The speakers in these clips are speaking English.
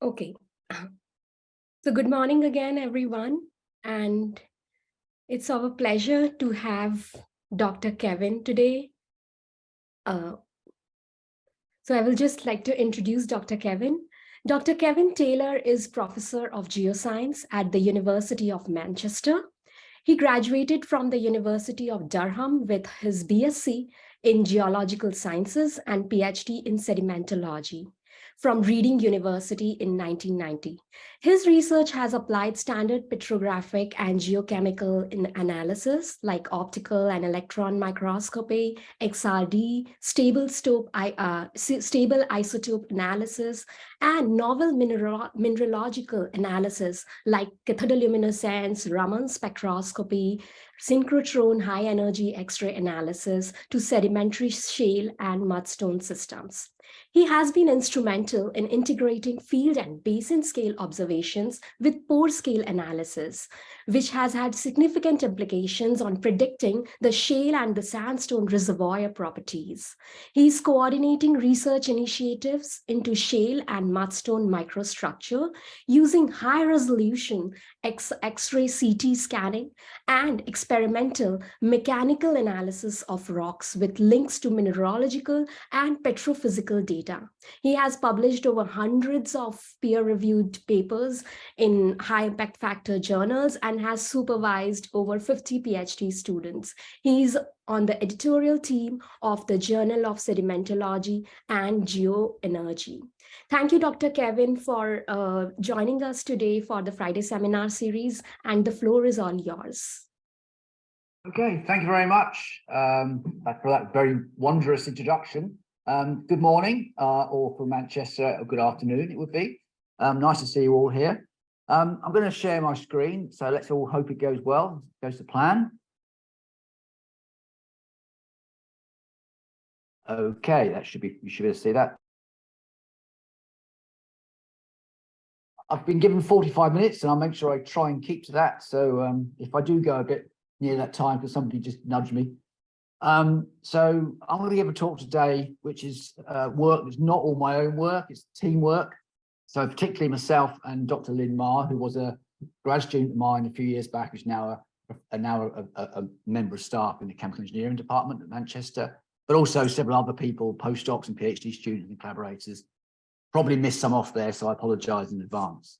Okay. So good morning again, everyone. And it's our pleasure to have Dr. Kevin today. So I will just like to introduce Dr. Kevin. Dr. Kevin Taylor is Professor of Geoscience at the University of Manchester. He graduated from the University of Durham with his BSc in Geological Sciences and PhD in Sedimentology from Reading University in 1990. His research has applied standard petrographic and geochemical analysis like optical and electron microscopy, XRD, stable isotope analysis, and novel mineralogical analysis like cathodoluminescence, Raman spectroscopy, synchrotron high energy X-ray analysis to sedimentary shale and mudstone systems. He has been instrumental in integrating field and basin scale observations with pore scale analysis, which has had significant implications on predicting the shale and the sandstone reservoir properties. He is coordinating research initiatives into shale and mudstone microstructure using high resolution X-ray CT scanning and experimental mechanical analysis of rocks with links to mineralogical and petrophysical data. He has published over hundreds of peer-reviewed papers in high impact factor journals and has supervised over 50 PhD students. He's on the editorial team of the Journal of Sedimentology and Geoenergy. Thank you, Dr. Kevin, for joining us today for the Friday seminar series, and the floor is all yours. Okay, thank you very much for that very wondrous introduction. Good morning, or from Manchester, or good afternoon it would be. Nice to see you all here. I'm going to share my screen, so let's all hope it goes well, goes to plan. Okay, that should be, you should be able to see that. I've been given 45 minutes and I'll make sure I try and keep to that. So if I do go a bit near that time, because somebody just nudged me. So I'm going to give a talk today, which is work that's not all my own work, it's teamwork. So particularly myself and Dr. Lynn Ma, who was a grad student of mine a few years back, who's now a member of staff in the chemical engineering department at Manchester, but also several other people, postdocs and PhD students and collaborators. Probably missed some off there, so I apologise in advance.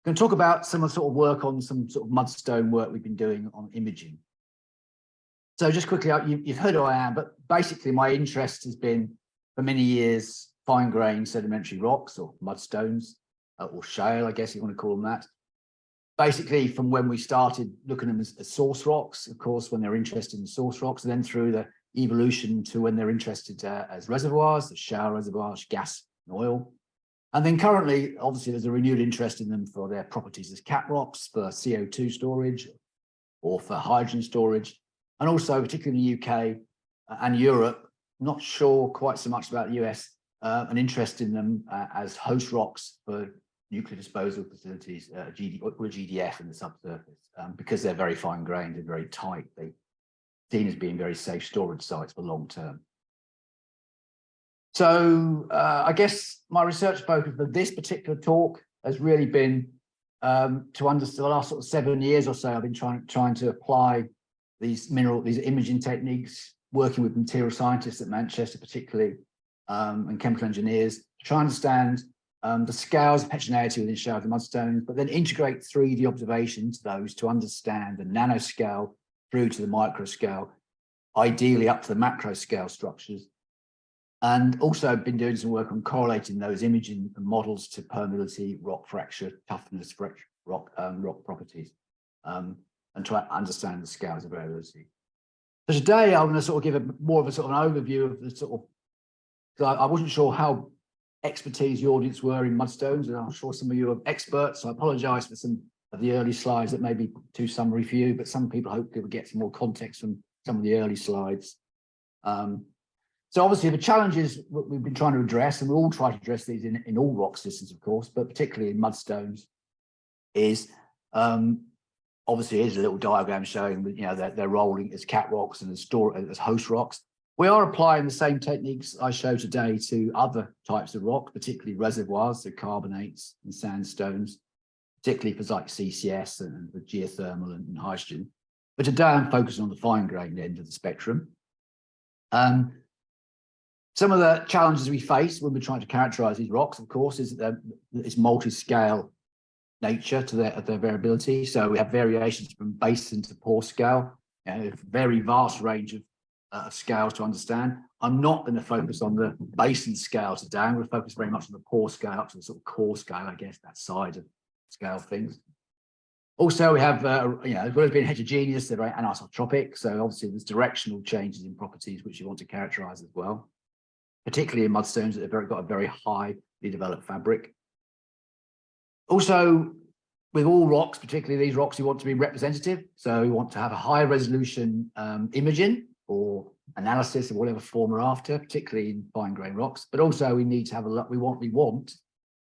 I'm going to talk about some of sort of work on some sort of mudstone work we've been doing on imaging. So just quickly, you've heard who I am, but basically my interest has been for many years fine-grained sedimentary rocks or mudstones or shale, I guess you want to call them that. Basically from when we started looking at them as source rocks, of course, when they're interested in source rocks, and then through the evolution to when they're interested as reservoirs, the shale reservoirs, gas and oil. And then currently, obviously, there's a renewed interest in them for their properties as cap rocks, for CO2 storage or for hydrogen storage. And also, particularly in the UK and Europe, not sure quite so much about the US, an interest in them as host rocks for nuclear disposal facilities, or GDF in the subsurface, because they're very fine-grained and very tight. They're seen as being very safe storage sites for long term. So I guess my research focus for this particular talk has really been to understand the last sort of 7 years or so. I've been trying to apply these imaging techniques, working with material scientists at Manchester, particularly, and chemical engineers, to try and understand the scales of heterogeneity within shales and mudstones, but then integrate 3D observation into those to understand the nanoscale through to the microscale, ideally up to the macro scale structures. And also been doing some work on correlating those imaging models to permeability, rock fracture, toughness, rock properties, and try to understand the scales of variability. So today I'm going to sort of give more of a sort of an overview of the sort of, I wasn't sure how expertise the audience were in mudstones, and I'm sure some of you are experts, so I apologise for some of the early slides that may be too summary for you, but some people hopefully will get some more context from some of the early slides. So obviously the challenges we've been trying to address, and we all try to address these in all rock systems, of course, but particularly in mudstones, is obviously here's a little diagram showing that, you know, they're rolling as cat rocks and as host rocks. We are applying the same techniques I showed today to other types of rock, particularly reservoirs, so carbonates and sandstones, particularly for like CCS and for geothermal and hydrogen. But today I'm focusing on the fine-grained end of the spectrum. Some of the challenges we face when we're trying to characterize these rocks, of course, is its multi-scale nature to their variability. So we have variations from basin to pore scale, a very vast range of scales to understand. I'm not going to focus on the basin scale today. I'm going to focus very much on the pore scale up to the sort of core scale, I guess, that side of scale things. Also, we have, as well as being heterogeneous, they're anisotropic. So obviously there's directional changes in properties which you want to characterize as well, particularly in mudstones that have got a very highly developed fabric. Also, with all rocks, particularly these rocks, you want to be representative. So you want to have a high resolution imaging or analysis of whatever form we're after, particularly in fine-grained rocks. But also we need to have we want to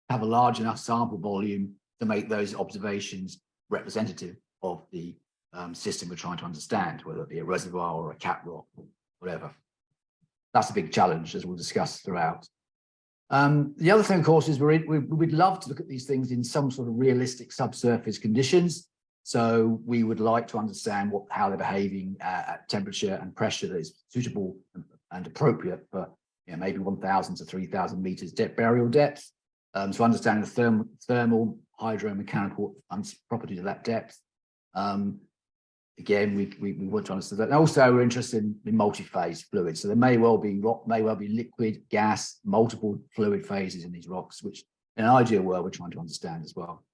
have a large enough sample volume to make those observations representative of the system we're trying to understand, whether it be a reservoir or a cap rock or whatever. That's a big challenge, as we'll discuss throughout. The other thing, of course, is we'd love to look at these things in some sort of realistic subsurface conditions. So we would like to understand how they're behaving at temperature and pressure that is suitable and appropriate for maybe 1,000 to 3,000 meters burial depth. So understanding the thermal, hydromechanical properties of that depth. Again, we want to understand that. And also, we're interested in multi-phase fluids. So there may well be liquid, gas, multiple fluid phases in these rocks, which in an ideal world we're trying to understand as well.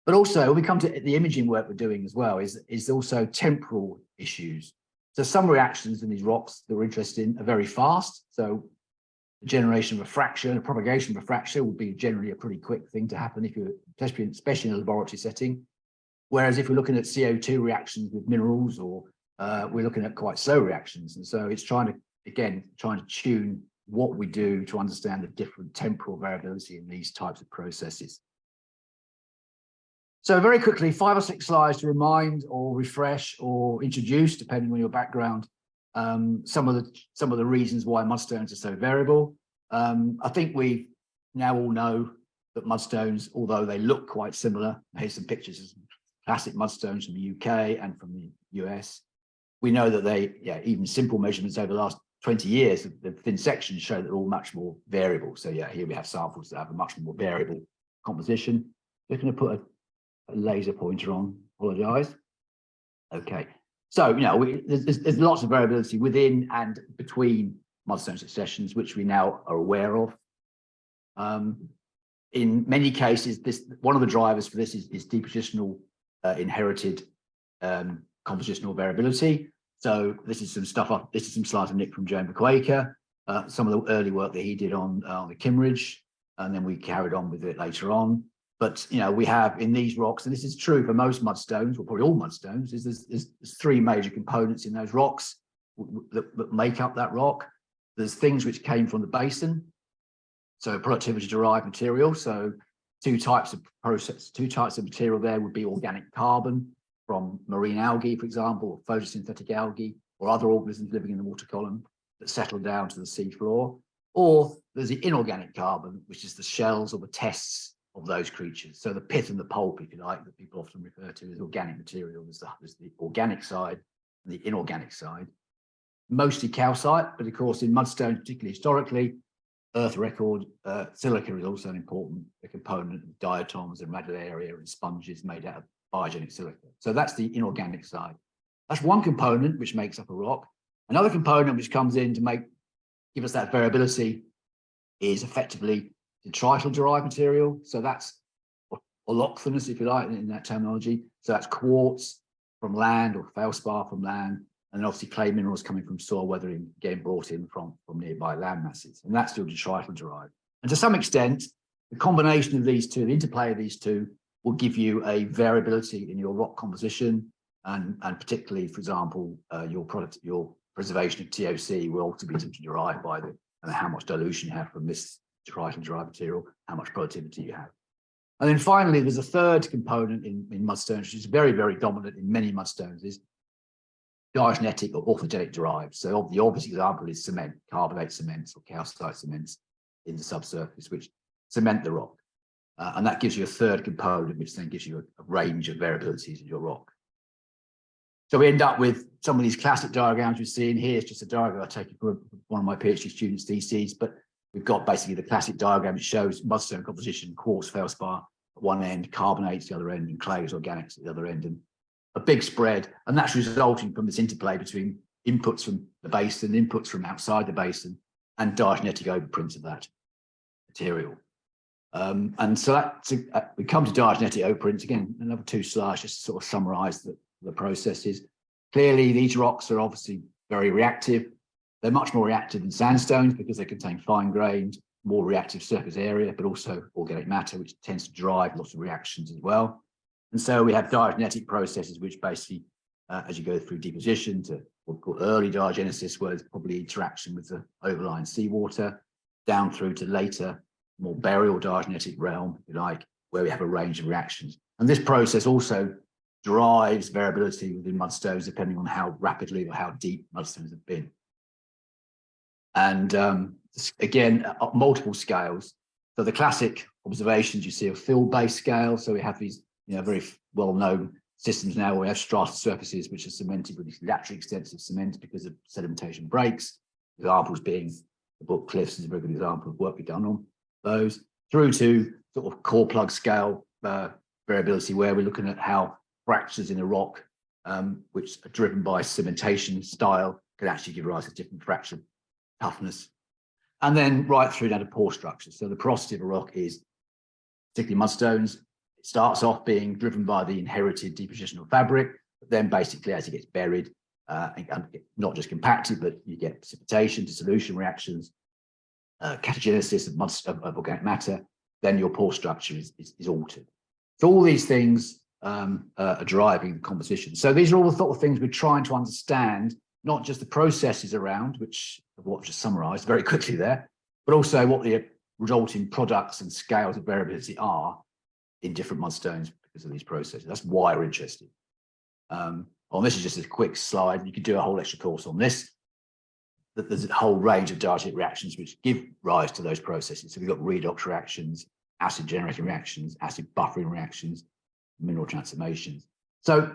But also, when we come to the imaging work we're doing as well, is also temporal issues. So some reactions in these rocks that we're interested in are very fast. So the generation of a fracture, the propagation of a fracture would be generally a pretty quick thing to happen if you're, especially in a laboratory setting. Whereas if we're looking at CO2 reactions with minerals, or we're looking at quite slow reactions. And so it's trying to tune what we do to understand the different temporal variability in these types of processes. So very quickly, 5 or 6 slides to remind or refresh or introduce, depending on your background, some of the reasons why mudstones are so variable. I think we now all know that mudstones, although they look quite similar, here's some pictures of classic mudstones from the UK and from the US. We know that even simple measurements over the last 20 years, the thin sections show that they're all much more variable. So yeah, here we have samples that have a much more variable composition. We're going to put a laser pointer on, apologize. Okay, so there's lots of variability within and between mudstone successions, which we now are aware of. In many cases, one of the drivers for this is depositional inherited compositional variability. So this is some stuff this is some slides of Nick from Joan McQuaker, some of the early work that he did on the Kimmeridge, and then we carried on with it later on. But we have in these rocks, and this is true for most mudstones, or probably all mudstones, is there's 3 major components in those rocks that make up that rock. There's things which came from the basin, so productivity derived material. So two types of material there would be organic carbon from marine algae, for example, or photosynthetic algae, or other organisms living in the water column that settle down to the sea floor. Or there's the inorganic carbon, which is the shells or the tests of those creatures. So the pith and the pulp, if you like, that people often refer to as organic material. There's the organic side and the inorganic side. Mostly calcite, but of course in mudstones, particularly historically, earth record, silica is also an important component of diatoms and radiolaria and sponges made out of biogenic silica. So that's the inorganic side. That's one component which makes up a rock. Another component which comes in to give us that variability is effectively detrital derived material. So that's holocthenous, if you like, in that terminology. So that's quartz from land or feldspar from land, and then obviously clay minerals coming from soil weathering, getting brought in from nearby land masses, and that's still detrital derived. And to some extent, the combination of these two, the interplay of these two, will give you a variability in your rock composition, and particularly, for example, your preservation of TOC will also be derived by how much dilution you have from this detrital derived material, how much productivity you have. And then finally, there's a third component in mudstones, which is very, very dominant in many mudstones, is diagenetic or orthogenic derived. So the obvious example is cement, carbonate cements or calcite cements in the subsurface, which cement the rock. And that gives you a third component, which then gives you a range of variabilities in your rock. So we end up with some of these classic diagrams we see in here. It's just a diagram I take from one of my PhD students' theses, but we've got basically the classic diagram that shows mudstone composition, quartz felspar at one end, carbonates at the other end, and clays, organics at the other end, and a big spread. And that's resulting from this interplay between inputs from the basin, inputs from outside the basin, and diagenetic overprints of that material. And so that we come to diagenetic overprints again. Another 2 slides just to sort of summarize the processes. Clearly, these rocks are obviously very reactive. They're much more reactive than sandstones because they contain fine-grained, more reactive surface area, but also organic matter, which tends to drive lots of reactions as well. And so we have diagenetic processes, which basically, as you go through deposition to what we call early diagenesis, where there's probably interaction with the overlying seawater, down through to later, more burial diagenetic realm, if you like, where we have a range of reactions. And this process also drives variability within mudstones, depending on how rapidly or how deep mudstones have been. And again, at multiple scales. So the classic observations you see are field-based scales. So we have these, very well-known systems now where we have strata surfaces which are cemented with these laterally extensive cement because of sedimentation breaks. Examples being the Book Cliffs is a very good example of work we've done on those, through to sort of core plug scale variability, where we're looking at how fractures in a rock, which are driven by cementation style, can actually give rise to different fracture toughness. And then right through down to pore structures. So the porosity of a rock is, particularly mudstones, it starts off being driven by the inherited depositional fabric, but then basically as it gets buried, and not just compacted, but you get precipitation, dissolution reactions, catagenesis of organic matter, then your pore structure is altered. So all these things are driving the composition. So these are all the sort of things we're trying to understand, not just the processes around, which of what I've just summarized very quickly there, but also what the resulting products and scales of variability are in different mudstones because of these processes. That's why we're interested. This is just a quick slide. You could do a whole extra course on this. That there's a whole range of diagenetic reactions which give rise to those processes. So we've got redox reactions, acid generating reactions, acid buffering reactions, mineral transformations. So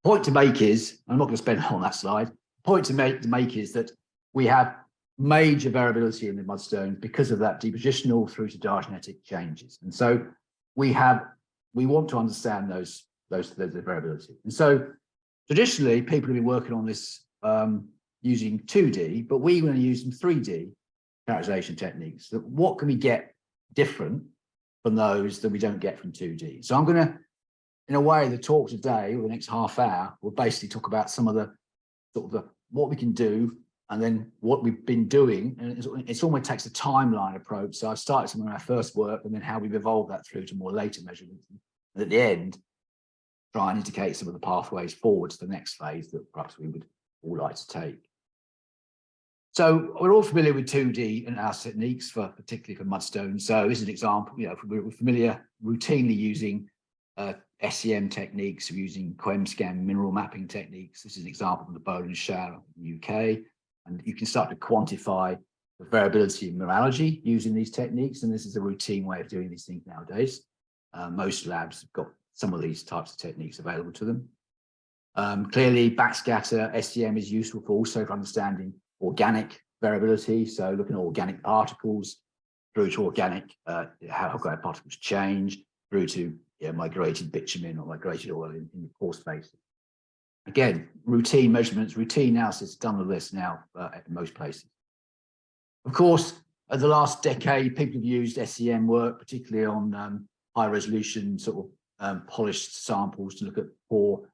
point to make is, I'm not going to spend on that slide, point to make is that we have major variability in the mudstones because of that depositional through to diagenetic changes. And so we want to understand those variability. And so traditionally people have been working on this using 2D, but we want to use some 3D characterization techniques. So what can we get different from those that we don't get from 2D? So I'm going to, in a way, the talk today, or the next half hour, will basically talk about some of the what we can do, and then what we've been doing. And it's almost takes a timeline approach. So I've started some of our first work, and then how we've evolved that through to more later measurements. And at the end, try and indicate some of the pathways forward to the next phase that perhaps we would all like to take. So we're all familiar with 2D and our techniques, particularly for mudstones. So this is an example. We're familiar routinely using SEM techniques, using QuemScan mineral mapping techniques. This is an example from the Bowland Shale in the UK, and you can start to quantify the variability in mineralogy using these techniques. And this is a routine way of doing these things nowadays. Most labs have got some of these types of techniques available to them. Clearly, backscatter SEM is useful for understanding organic variability. So looking at organic particles through to organic, how organic particles change through to migrated bitumen or migrated oil in the pore space. Again, routine measurements, routine analysis done with this now at most places. Of course, over the last decade, people have used SEM work, particularly on high resolution sort of polished samples to look at pore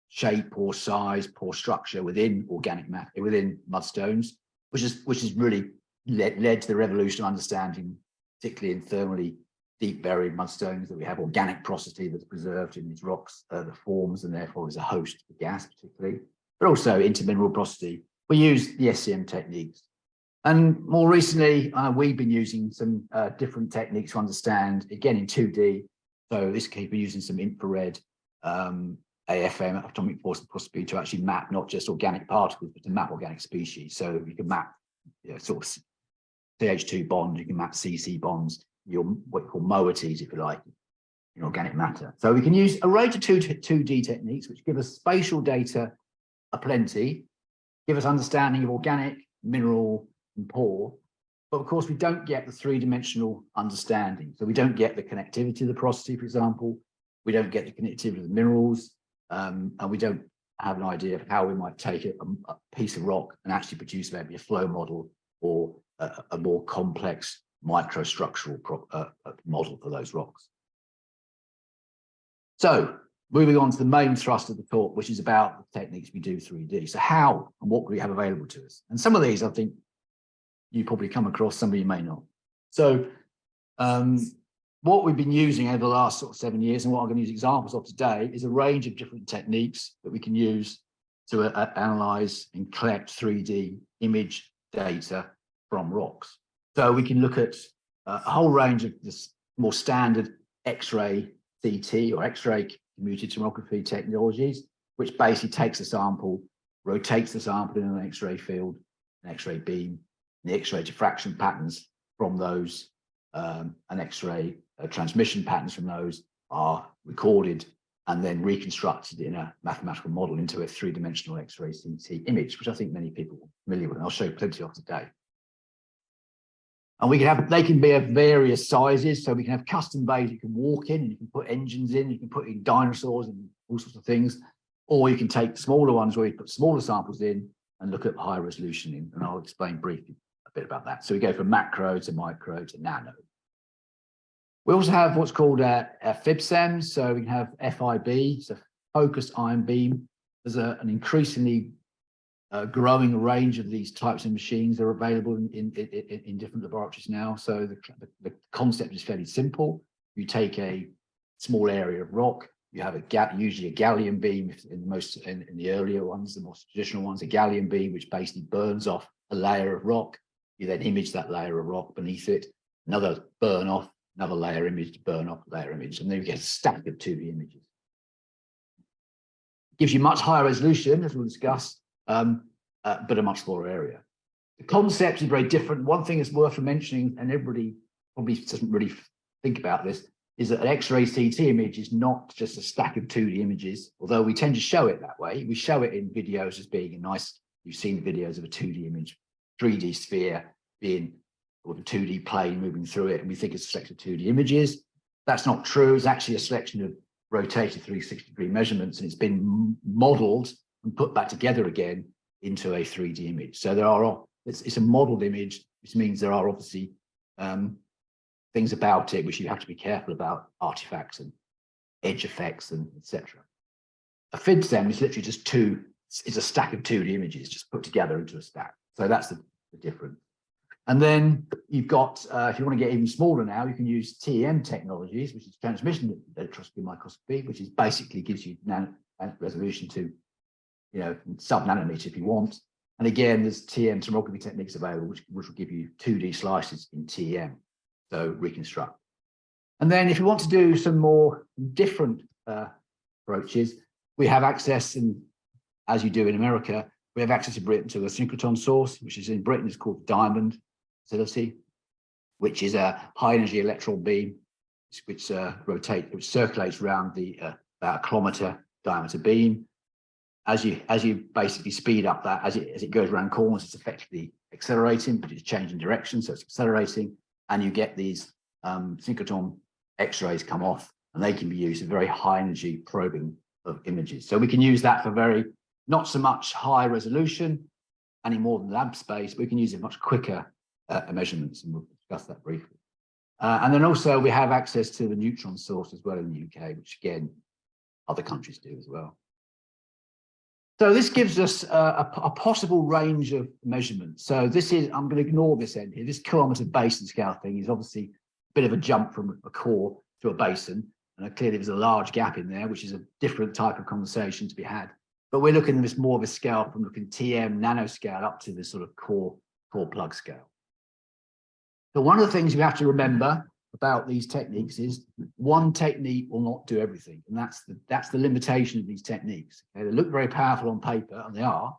shape, pore size, pore structure within organic matter, within mudstones, which has really led to the revolution of understanding, particularly in thermally deep buried mudstones, that we have organic porosity that's preserved in these rocks, the forms, and therefore is a host for gas particularly, but also intermineral porosity. We use the SEM techniques. And more recently, we've been using some different techniques to understand, again in 2D. So this case, we're using some infrared AFM, atomic force possibility, to actually map not just organic particles, but to map organic species. So you can map, you know, sort of CH2 bonds, you can map CC bonds, your what you call moieties, if you like, in organic matter. So we can use a range of 2D techniques, which give us spatial data aplenty, give us understanding of organic, mineral, and pore. But of course, we don't get the three-dimensional understanding. So we don't get the connectivity of the porosity, for example. We don't get the connectivity of the minerals, and we don't have an idea of how we might take a piece of rock and actually produce maybe a flow model or a more complex microstructural model for those rocks. So moving on to the main thrust of the talk, which is about the techniques we do 3D. So how and what do we have available to us? And some of these, I think, you probably come across, some of you may not. So what we've been using over the last sort of 7 years, and what I'm going to use examples of today, is a range of different techniques that we can use to analyze and collect 3D image data from rocks. So we can look at a whole range of this more standard X-ray CT or X-ray computed tomography technologies, which basically takes a sample, rotates the sample in an X-ray field, an X-ray beam, the X-ray diffraction patterns from those, and X-ray transmission patterns from those are recorded and then reconstructed in a mathematical model into a three-dimensional X-ray CT image, which I think many people are familiar with, and I'll show you plenty of today. And we can have, they can be of various sizes. So we can have custom bays you can walk in and you can put engines in, you can put in dinosaurs and all sorts of things. Or you can take smaller ones where you put smaller samples in and look at high resolution in. And I'll explain briefly a bit about that. So we go from macro to micro to nano. We also have what's called FIBSEM. So we can have FIB, so focused ion beam. There's an increasingly growing range of these types of machines are available in different laboratories now. So the concept is fairly simple. You take a small area of rock, you have usually a gallium beam in the earlier ones, the most traditional ones, a gallium beam which basically burns off a layer of rock. You then image that layer of rock beneath it, another burn off, another layer image, burn off layer image, and then you get a stack of 2D images. Gives you much higher resolution, as we'll discuss, but a much smaller area. The concept is very different. One thing that's worth mentioning, and everybody probably doesn't really think about this, is that an X-ray CT image is not just a stack of 2D images, although we tend to show it that way. We show it in videos as being a nice, you've seen videos of a 2D image, 3D sphere being with a 2D plane moving through it, and we think it's a selection of 2D images. That's not true. It's actually a selection of rotated 360-degree measurements, and it's been modeled and put back together again into a 3D image. So it's a modeled image, which means there are obviously things about it which you have to be careful about, artifacts and edge effects and etc. A FIBSEM is literally just it's a stack of 2D images just put together into a stack. So that's the difference. And then you've got, if you want to get even smaller now, you can use TEM technologies, which is transmission electron microscopy, which is basically gives you resolution to, you know, sub-nanometer if you want. And again, there's TEM tomography techniques available, which will give you 2D slices in TEM, so reconstruct. And then if you want to do some more different approaches, we have access, and as you do in America, we have access in Britain to a synchrotron source, which is in Britain, it's called Diamond facility, which is a high energy electron beam, which circulates around the about a kilometer diameter beam. As you basically speed up that, as it goes around corners, it's effectively accelerating, but it's changing direction, so it's accelerating, and you get these synchrotron X-rays come off, and they can be used for very high energy probing of images. So we can use that for not so much high resolution any more than lab space, but we can use it much quicker measurements, and we'll discuss that briefly. And then also we have access to the Neutron Source as well in the UK, which again, other countries do as well. So this gives us a possible range of measurements. So this is, I'm going to ignore this end here. This kilometer basin scale thing is obviously a bit of a jump from a core to a basin. And clearly there's a large gap in there, which is a different type of conversation to be had. But we're looking at this more of a scale from looking TM nanoscale up to this sort of core plug scale. So one of the things you have to remember about these techniques is one technique will not do everything, and that's the limitation of these techniques. Okay? They look very powerful on paper, and they are,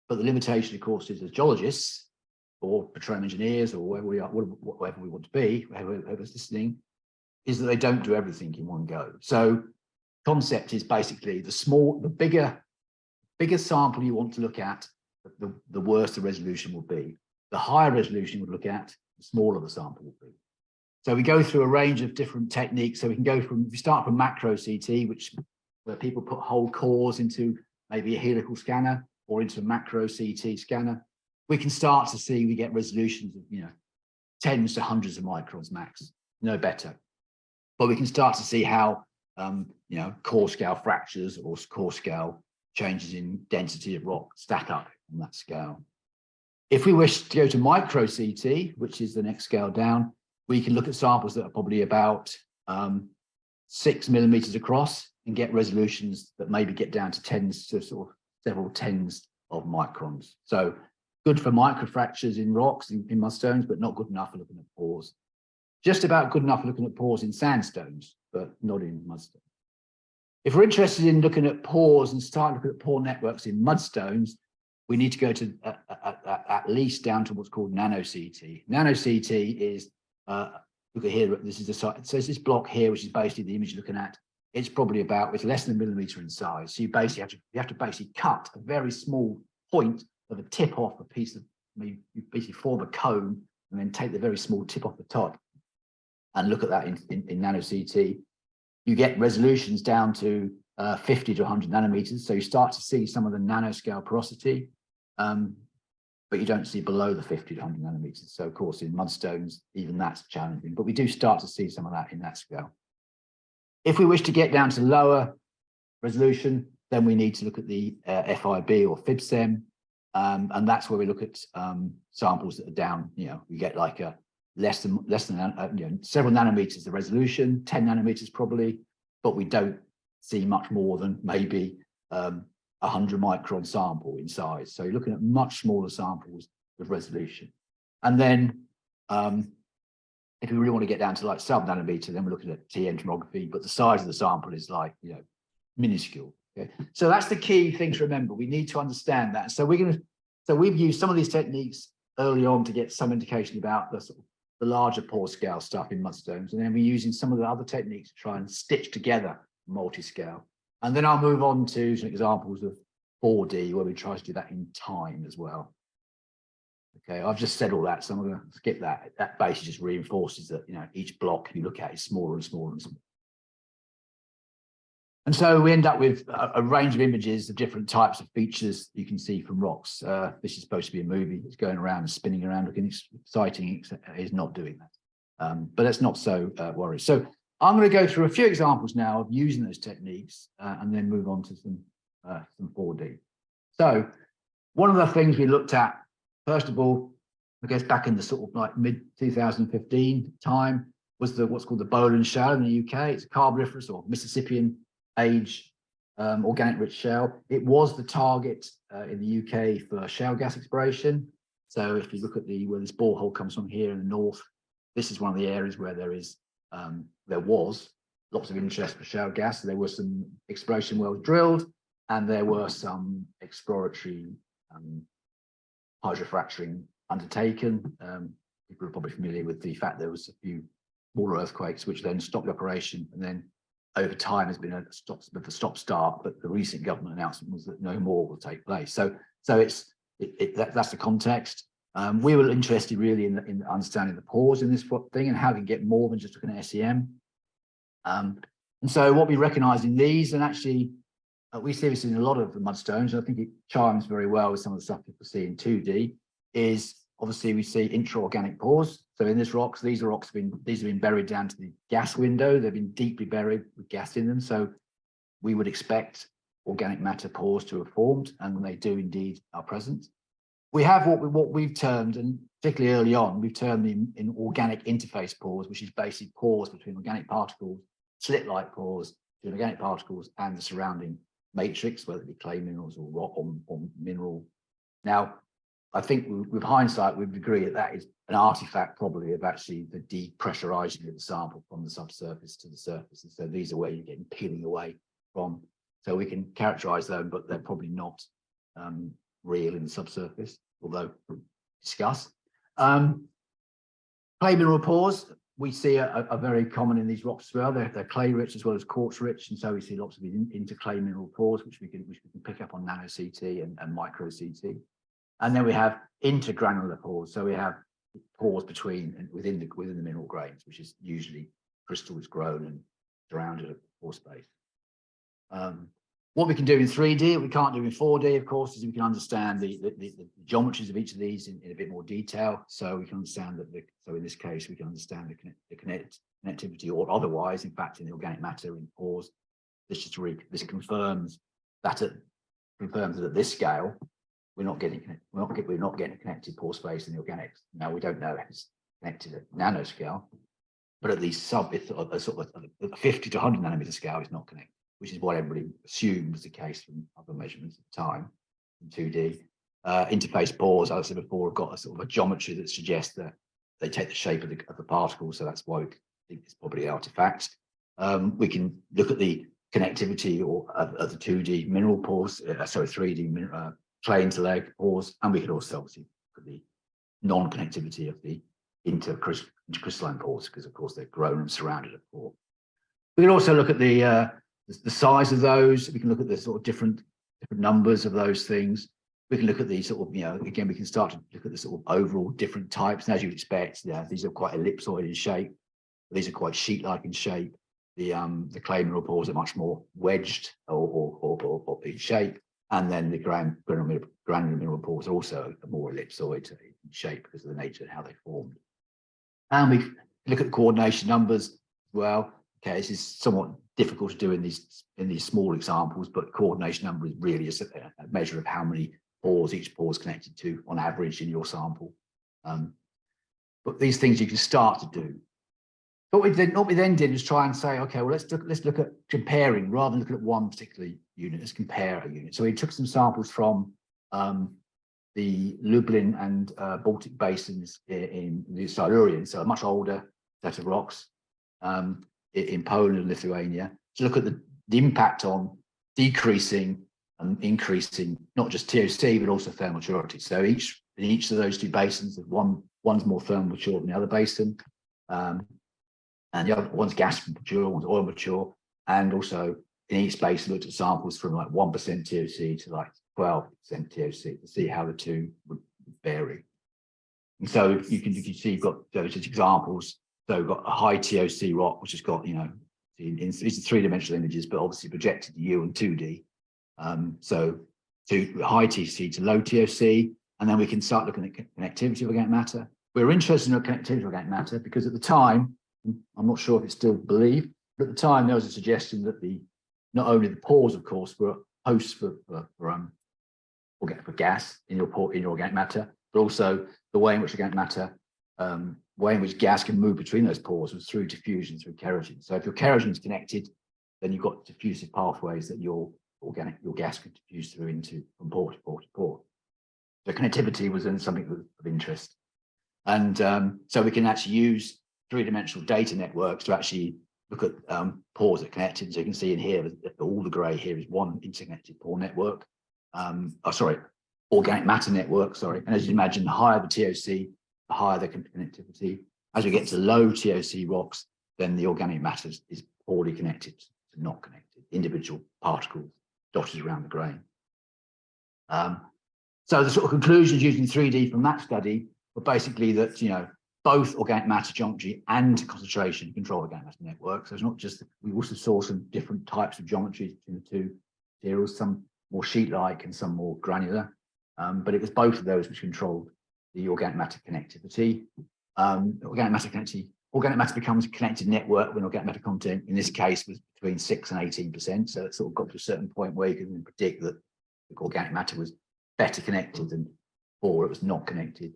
but the limitation, of course, is as geologists or petroleum engineers or wherever we are, whatever we want to be, whoever's listening, is that they don't do everything in one go. So concept is basically the bigger sample you want to look at, the worse the resolution will be. The higher resolution you would look at, the smaller the sample will be. So we go through a range of different techniques. So we can go from, if we start from macro CT, where people put whole cores into maybe a helical scanner or into a macro CT scanner, we can start to see we get resolutions of, tens to hundreds of microns max, no better. But we can start to see how, core scale fractures or core scale changes in density of rock stack up on that scale. If we wish to go to micro CT, which is the next scale down, we can look at samples that are probably about 6 millimeters across and get resolutions that maybe get down to tens to sort of several tens of microns. So good for microfractures in rocks, in mudstones, but not good enough for looking at pores. Just about good enough for looking at pores in sandstones, but not in mudstones. If we're interested in looking at pores and start looking at pore networks in mudstones, we need to go to at least down to what's called nano CT. Nano CT is, look at here, this is the site. So it's this block here, which is basically the image you're looking at. It's probably it's less than a millimeter in size. So you have to basically cut a very small point of a tip off a piece of, you basically form a cone and then take the very small tip off the top and look at that in nano CT. You get resolutions down to 50 to 100 nanometers. So you start to see some of the nanoscale porosity, but you don't see below the 50 to 100 nanometers. So of course, in mudstones, even that's challenging, but we do start to see some of that in that scale. If we wish to get down to lower resolution, then we need to look at the FIB or FibSem, and that's where we look at samples that are down. We get like a less than several nanometers the resolution, 10 nanometers probably, but we don't see much more than maybe 100 micron sample in size. So you're looking at much smaller samples with resolution. And then if we really want to get down to like sub-nanometer, then we're looking at TM tomography, but the size of the sample is like, minuscule. Okay? So that's the key thing to remember. We need to understand that. So we've used some of these techniques early on to get some indication about the sort of the larger pore scale stuff in mudstones, and then we're using some of the other techniques to try and stitch together multi-scale. And then I'll move on to some examples of 4D where we try to do that in time as well. Okay, I've just said all that, so I'm going to skip that. That basically just reinforces that each block you look at is smaller and smaller and smaller. And so we end up with a range of images of different types of features you can see from rocks. This is supposed to be a movie. It's going around and spinning around, looking exciting. It's not doing that. But that's not so worried. So I'm going to go through a few examples now of using those techniques and then move on to some 4D. So one of the things we looked at, first of all, I guess back in the sort of like mid-2015 time, was what's called the Boland Shale in the UK. It's a Carboniferous or Mississippian age organic rich shale. It was the target in the UK for shale gas exploration. So if you look at where this borehole comes from here in the north, this is one of the areas where there was lots of interest for shale gas. So there were some exploration wells drilled, and there were some exploratory hydrofracturing undertaken. People are probably familiar with the fact there was a few smaller earthquakes which then stopped the operation, and then over time has been a stop-start, but the recent government announcement was that no more will take place. So that's the context. We were interested really in understanding the pores in this thing and how we can get more than just looking at SEM. And so what we recognise in these, and actually we see this in a lot of the mudstones, and I think it chimes very well with some of the stuff people see in 2D, is obviously we see intra-organic pores. So in this rocks, these have been buried down to the gas window. They've been deeply buried with gas in them. So we would expect organic matter pores to have formed, and they do indeed are present. We have what we've termed, and particularly early on, we've termed in organic interface pores, which is basically pores between organic particles, slit-like pores between organic particles and the surrounding matrix, whether it be clay minerals or rock or mineral. Now, I think with hindsight, we would agree that an artifact probably of actually the depressurizing of the sample from the subsurface to the surface. And so these are where you're getting peeling away from. So we can characterize them, but they're probably not real in the subsurface, although discuss. Clay mineral pores, we see are very common in these rocks as well. They're clay rich as well as quartz rich, and so we see lots of interclay mineral pores, which we can pick up on nano CT and micro CT. And then we have intergranular pores. So we have pores between and within the mineral grains, which is usually crystals grown and surrounded a pore space. What we can do in 3D, we can't do in 4D, of course, is we can understand the geometries of each of these in a bit more detail. So we can understand that, so in this case, we can understand the connectivity, or otherwise, in fact, in the organic matter in pores. This confirms that at this scale, we're not getting a connected pore space in the organics. Now we don't know if it's connected at nanoscale, but at least sort of a 50 to 100 nanometer scale is not connected, which is what everybody assumed was the case from other measurements at the time in 2D. Interface pores, as I said before, have got a sort of a geometry that suggests that they take the shape of the particles, so that's why we think it's probably artifacts. We can look at the connectivity of the 2D mineral pores, 3D clay interlag pores, and we could also obviously look at the non-connectivity of the intercrystalline pores, because of course they're grown and surrounded at pore. We can also look at the size of those. We can look at the sort of different numbers of those things. We can look at the sort of, again, we can start to look at the sort of overall different types. And as you'd expect, these are quite ellipsoid in shape. These are quite sheet-like in shape. The clay mineral pores are much more wedged or in shape. And then the granular mineral pores are also more ellipsoid in shape because of the nature of how they formed. And we look at the coordination numbers as well. Okay, this is somewhat difficult to do in these small examples, but coordination number is really a measure of how many pores each pore is connected to on average in your sample. But these things you can start to do. What we then did was try and say, okay, well, let's look at comparing rather than looking at one particular unit. Let's compare a unit. So we took some samples from the Lublin and Baltic basins in the Silurian, so a much older set of rocks in Poland and Lithuania, to look at the impact on decreasing and increasing not just TOC but also thermal maturity. So in each of those two basins, one's more thermal mature than the other basin. And the other one's gas mature, one's oil mature, and also in each space looked at samples from like 1% TOC to like 12% TOC to see how the two would vary. And so you can see you've got those examples. So we've got a high TOC rock, which has got, these are three-dimensional images, but obviously projected to you in 2D. So to high TOC to low TOC, and then we can start looking at connectivity of organic matter. We're interested in connectivity of organic matter because at the time, I'm not sure if it's still believed, but at the time there was a suggestion that not only the pores, of course, were hosts for gas in your organic matter, but also the way in which organic matter, way in which gas can move between those pores was through diffusion, through kerogen. So if your kerogen is connected, then you've got diffusive pathways that your gas can diffuse through from pore to pore to pore. So connectivity was then something of interest. And so we can actually use three-dimensional data networks to actually look at pores that are connected. So you can see in here, all the grey here is one interconnected pore network. Organic matter network, And as you imagine, the higher the TOC, the higher the connectivity. As we get to low TOC rocks, then the organic matter is poorly connected to not connected, individual particles dotted around the grain. So the sort of conclusions using 3D from that study were basically that, both organic matter geometry and concentration control organic matter networks. So it's not just, we also saw some different types of geometries between the two materials, some more sheet-like and some more granular. But it was both of those which controlled the organic matter connectivity. Organic matter becomes a connected network when organic matter content, in this case, was between 6 and 18%. So it sort of got to a certain point where you can predict that the organic matter was better connected than before it was not connected.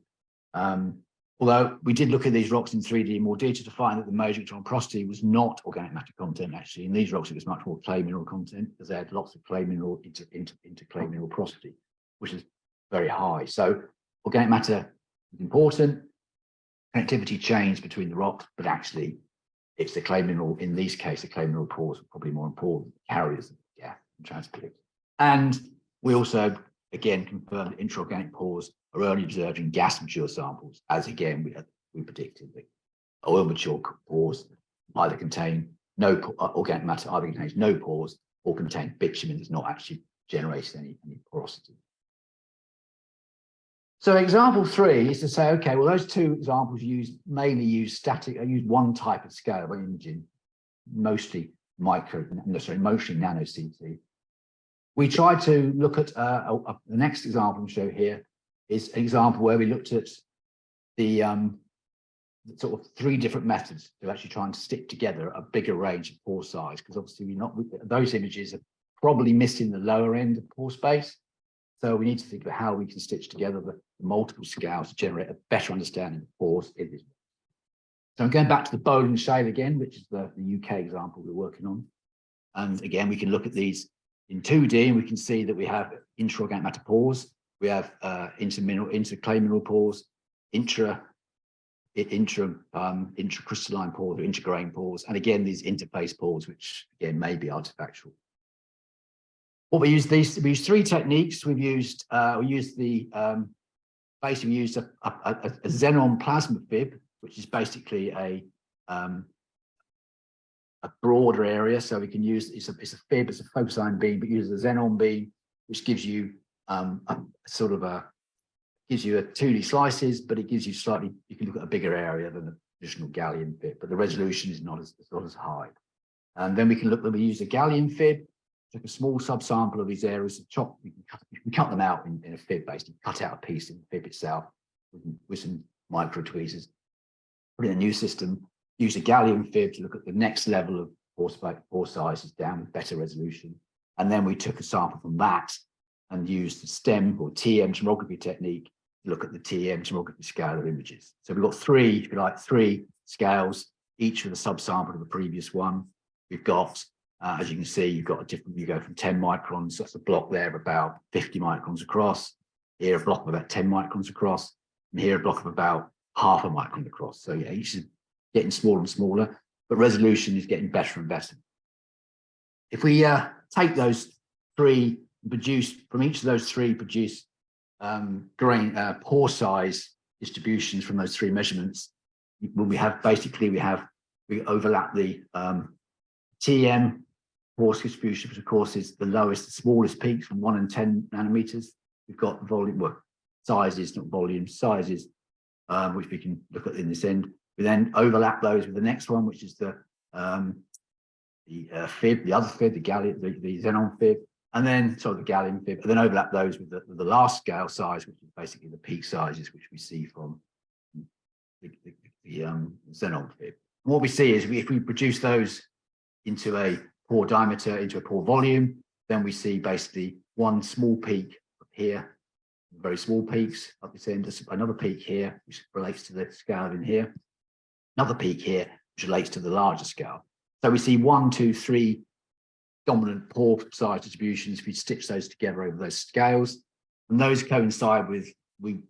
Although we did look at these rocks in 3D in more detail to find that the major electron porosity was not organic matter content, actually. In these rocks, it was much more clay mineral content because they had lots of clay mineral into clay mineral porosity, which is very high. So organic matter is important. connectivity chains between the rocks, but actually it's the clay mineral, in these cases, the clay mineral pores are probably more important, carriers of gas and transport. And we also, again, confirmed that intraorganic pores are only observed in gas mature samples, as again, we predicted that oil mature pores either contain no organic matter, either contains no pores or contain bitumen that's not actually generating any porosity. So example 3 is to say, okay, well, those two examples mainly use one type of scale of imaging, mostly mostly nano CT. We tried to look at the next example to show here is an example where we looked at the sort of 3 different methods of actually trying to stick together a bigger range of pore size, because obviously those images are probably missing the lower end of pore space. So we need to think about how we can stitch together the multiple scales to generate a better understanding of pores in this. So I'm going back to the Bowling Shale again, which is the UK example we're working on. And again, we can look at these in 2D and we can see that we have intraorganic matter pores, we have interclay mineral pores, intracrystalline pores or intergrain pores, and again, these interface pores, which again may be artifactual. What we use 3 techniques. We used a xenon plasma fib, which is basically a broader area. So we can use it's a fib, it's a focus ion beam, but uses a xenon beam, which gives you gives you a 2D slices, but it gives you you can look at a bigger area than the traditional gallium fib, but the resolution is not as high. And then we use a gallium fib. Took a small subsample of these areas and we can cut them out in a fib, basically cut out a piece in the fib itself with some micro tweezers. Put in a new system, use a gallium fib to look at the next level of pore sizes down with better resolution. And then we took a sample from that and used the STEM or TM tomography technique to look at the TM tomography scale of images. So we've got 3 scales, each with a subsample of the previous one. We've got as you can see, you go from 10 microns, that's a block there of about 50 microns across, here a block of about 10 microns across, and here a block of about half a micron across. So yeah, each is getting smaller and smaller, but resolution is getting better and better. If we take those 3, produce from each of those 3, produce pore size distributions from those 3 measurements, when we overlap the TM pore distribution, which of course is the smallest peaks from 1 and 10 nanometers. We've got volume, sizes, not volume, sizes, which we can look at in this end. We then overlap those with the next one, which is the fib, the other fib, the xenon fib, and then the gallium fib, and then overlap those with the last scale size, which is basically the peak sizes, which we see from the xenon fib. And what we see is if we produce those into a pore diameter, into a pore volume, then we see basically one small peak up here, very small peaks up this end, another peak here, which relates to the scale in here, another peak here, which relates to the larger scale. So we see 1, 2, 3 dominant pore size distributions. If we stitch those together over those scales, and those coincide with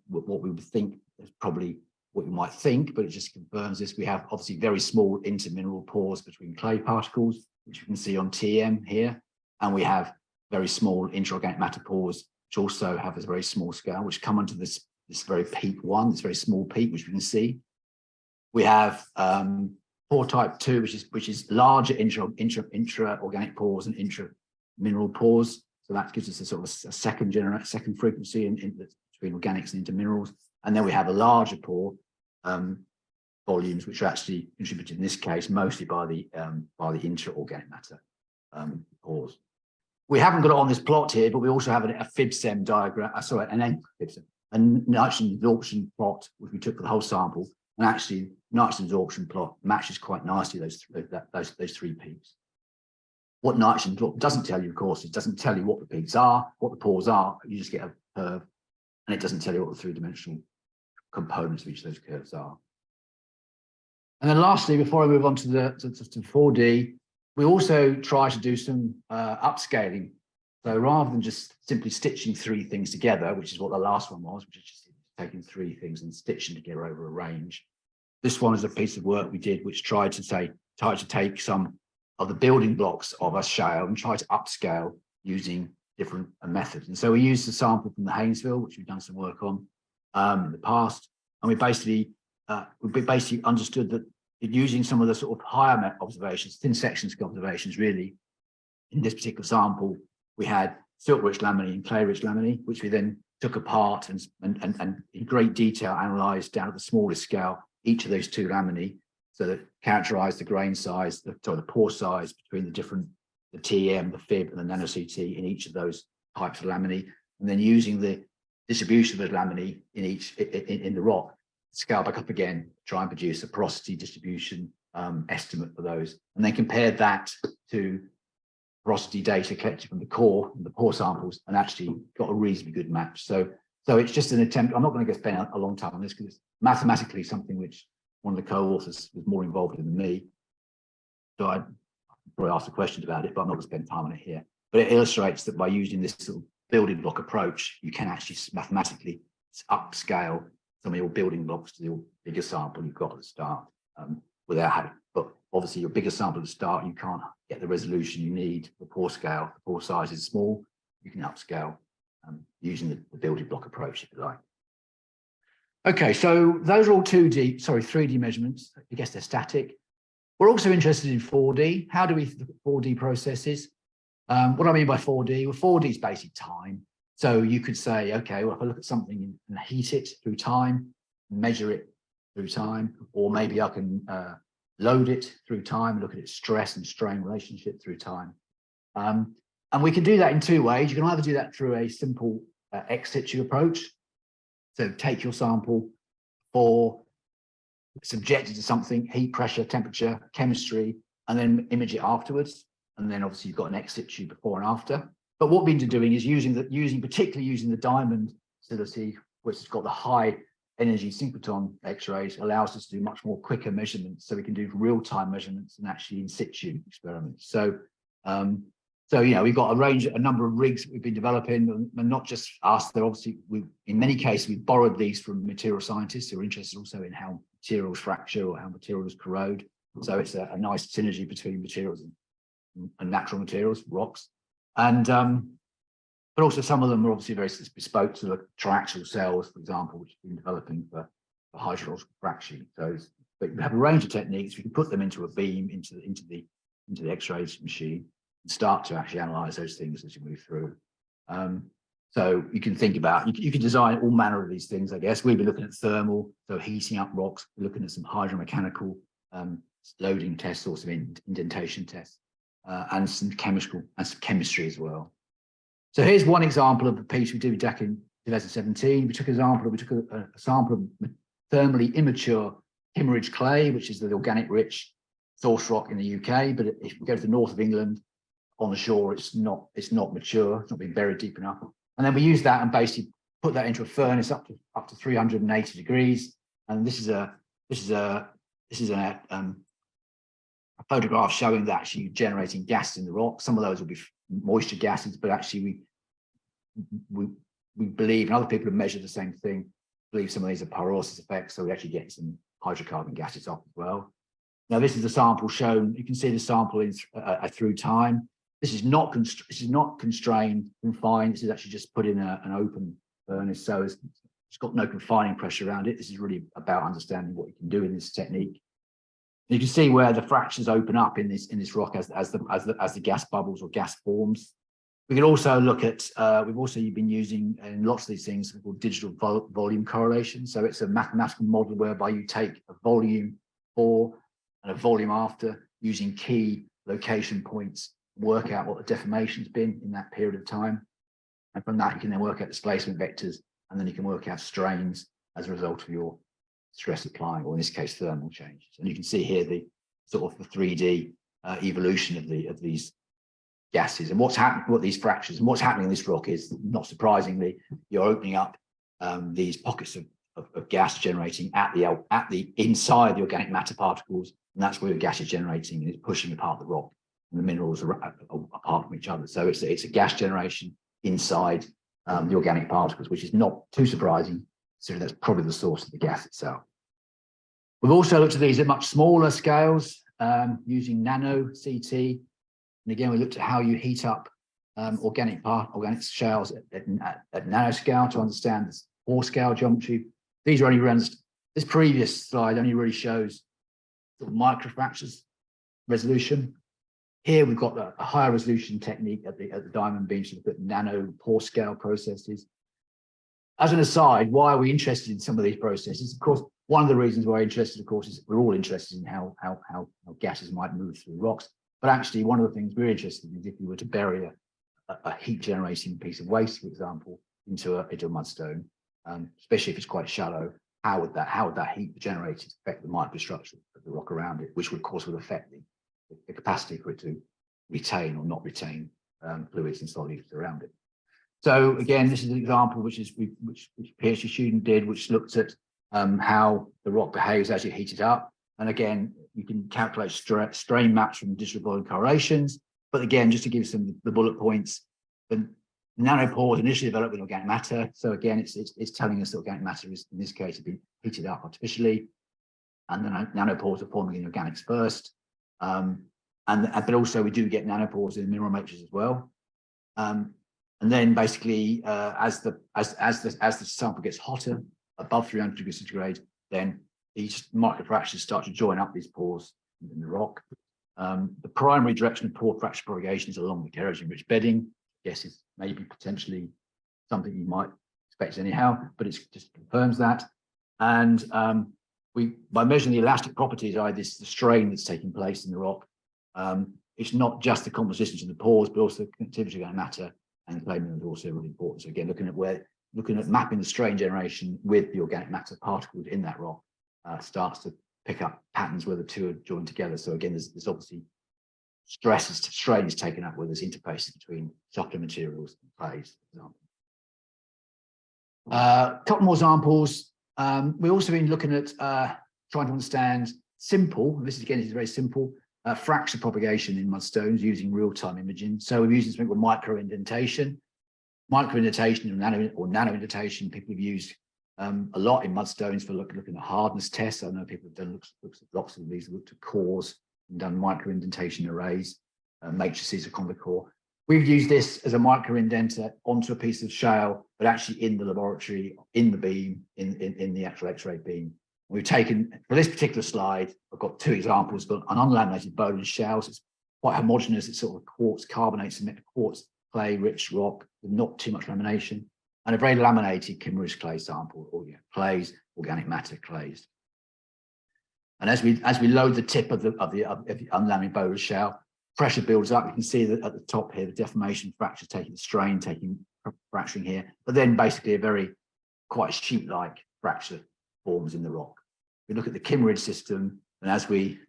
what we would think is probably what you might think, but it just confirms this. We have obviously very small intermineral pores between clay particles, which you can see on TM here, and we have very small intraorganic matter pores, which also have a very small scale, which come onto this very peak 1, this very small peak, which we can see. We have pore type 2, which is larger intraorganic pores and intramineral pores. So that gives us a sort of a second frequency between organics and interminerals. And then we have a larger pore volumes, which are actually contributed in this case mostly by the intraorganic matter pores. We haven't got it on this plot here, but we also have a FibSem diagram. A nitrogen absorption plot, which we took for the whole sample, and actually nitrogen absorption plot matches quite nicely those 3 peaks. What nitrogen absorption doesn't tell you, of course, it doesn't tell you what the peaks are, what the pores are. You just get a curve, and it doesn't tell you what the 3-dimensional components of each of those curves are. And then lastly, before I move on to 4D, we also try to do some upscaling. So rather than just simply stitching 3 things together, which is what the last one was, which is just taking 3 things and stitching together over a range, this one is a piece of work we did, which tried to take some of the building blocks of a shale and try to upscale using different methods. And so we used a sample from the Haynesville, which we've done some work on in the past, and we basically understood that using some of the sort of higher observations, thin section observations, really, in this particular sample, we had silt-rich laminae and clay-rich laminae, which we then took apart and in great detail analysed down at the smallest scale each of those two laminae, so that characterised the grain size, the pore size between the TEM, the fib, and the nano-CT in each of those types of laminae, and then using the distribution of those laminae in the rock, scale back up again, try and produce a porosity distribution estimate for those, and then compare that to porosity data collected from the core and the pore samples, and actually got a reasonably good match. So it's just an attempt. I'm not going to spend a long time on this because it's mathematically something which one of the co-authors was more involved in than me. So I'd probably ask a question about it, but I'm not going to spend time on it here. But it illustrates that by using this sort of building block approach, you can actually mathematically upscale some of your building blocks to your bigger sample you've got at the start without having. But obviously, your bigger sample at the start, you can't get the resolution you need for pore scale. The pore size is small. You can upscale using the building block approach, if you like. Okay, so those are all 3D measurements. I guess they're static. We're also interested in 4D. How do we 4D processes? What do I mean by 4D? Well, 4D is basically time. So you could say, okay, well, if I look at something and heat it through time, measure it through time, or maybe I can load it through time, look at its stress and strain relationship through time. And we can do that in two ways. You can either do that through a simple ex situ approach. So take your sample or subject it to something, heat, pressure, temperature, chemistry, and then image it afterwards. And then obviously you've got an ex situ before and after. But what we've been doing is particularly using the diamond facility, which has got the high energy synchrotron X-rays, allows us to do much more quicker measurements. So we can do real-time measurements and actually in situ experiments. So we've got a number of rigs that we've been developing, and not just us. They're obviously, in many cases, we've borrowed these from material scientists who are interested also in how materials fracture or how materials corrode. So it's a nice synergy between materials and natural materials, rocks. And but also some of them are obviously very bespoke to the triaxial cells, for example, which we've been developing for hydraulic fracturing. But we have a range of techniques. We can put them into a beam, into the X-rays machine, and start to actually analyze those things as you move through. So you can think about, you can design all manner of these things, I guess. We've been looking at thermal, so heating up rocks, we're looking at some hydromechanical loading tests, or some indentation tests, and some chemistry as well. So here's one example of the piece we did back in 2017. We took a sample of thermally immature hemorrhage clay, which is the organic rich source rock in the UK. But if you go to the north of England, on the shore, it's not mature, it's not been buried deep enough. And then we use that and basically put that into a furnace up to 380 degrees. And this is a photograph showing that actually generating gas in the rock. Some of those will be moisture gases, but actually we believe, and other people have measured the same thing, believe some of these are pyrolysis effects, so we actually get some hydrocarbon gases off as well. Now this is a sample shown. You can see the sample is through time. This is not constrained, confined. This is actually just put in an open furnace, so it's got no confining pressure around it. This is really about understanding what you can do in this technique. You can see where the fractures open up in this rock as the gas bubbles or gas forms. We can also look at, we've also been using in lots of these things called digital volume correlation. So it's a mathematical model whereby you take a volume before and a volume after using key location points, work out what the deformation's been in that period of time. And from that, you can then work out displacement vectors, and then you can work out strains as a result of your stress applying, or in this case, thermal changes. And you can see here the sort of the 3D evolution of these gases and what's happening, what these fractures and what's happening in this rock is, not surprisingly, you're opening up these pockets of gas generating at the inside the organic matter particles, and that's where the gas is generating, and it's pushing apart the rock, and the minerals are apart from each other. So it's a gas generation inside the organic particles, which is not too surprising, so that's probably the source of the gas itself. We've also looked at these at much smaller scales using nano CT. And again, we looked at how you heat up organic shales at nanoscale to understand this pore scale geometry. These are only runs. This previous slide only really shows sort of microfractures resolution. Here we've got a higher resolution technique at the diamond beam to look at nano pore scale processes. As an aside, why are we interested in some of these processes? Of course, one of the reasons we're interested, of course, is we're all interested in how gases might move through rocks. But actually, one of the things we're interested in is if you were to bury a heat generating piece of waste, for example, into a mudstone, especially if it's quite shallow, how would that heat generated affect the microstructure of the rock around it, which would, of course, would affect the capacity for it to retain or not retain fluids and solids around it. So again, this is an example which a PhD student did, which looked at how the rock behaves as you heat it up. And again, you can calculate strain maps from digital volume correlations. But again, just to give some the bullet points, the nanopores initially developed with organic matter. So again, it's telling us that organic matter is, in this case, has been heated up artificially, and then nanopores are forming in organics first. But also we do get nanopores in mineral matrix as well. And then basically, as the sample gets hotter, above 300 degrees centigrade, then these microfractures start to join up these pores in the rock. The primary direction of pore fracture propagation is along the kerogen-rich bedding. Yes, it's maybe potentially something you might expect anyhow, but it just confirms that. And by measuring the elastic properties, the strain that's taking place in the rock, it's not just the composition of the pores, but also the conductivity of matter and clay minerals is also really important. So again, looking at mapping the strain generation with the organic matter particles in that rock starts to pick up patterns where the two are joined together. So again, there's obviously strain is taken up where there's interfaces between softer materials and clays, for example. A couple more examples. We've also been looking at trying to understand this is very simple, fracture propagation in mudstones using real-time imaging. So we're using something called micro-indentation. Micro-indentation or nano-indentation, people have used a lot in mudstones for looking at hardness tests. I know people have done looks at lots of these, looked at cores and done micro-indentation arrays, matrices of convex core. We've used this as a micro-indenter onto a piece of shale, but actually in the laboratory, in the beam, in the actual X-ray beam. We've taken, for this particular slide, I've got two examples, but an unlaminated bone shale. So it's quite homogeneous. It's sort of quartz, carbonate, cement, quartz, clay, rich rock, with not too much lamination, and a very laminated Kimmeridge clay sample, or clays, organic matter clays. And as we load the tip of the unlaminated bone shale, pressure builds up. You can see that at the top here, the deformation fracture taking the strain, fracturing here, but then basically quite sheet-like fracture forms in the rock. We look at the Kimmeridge system, and as we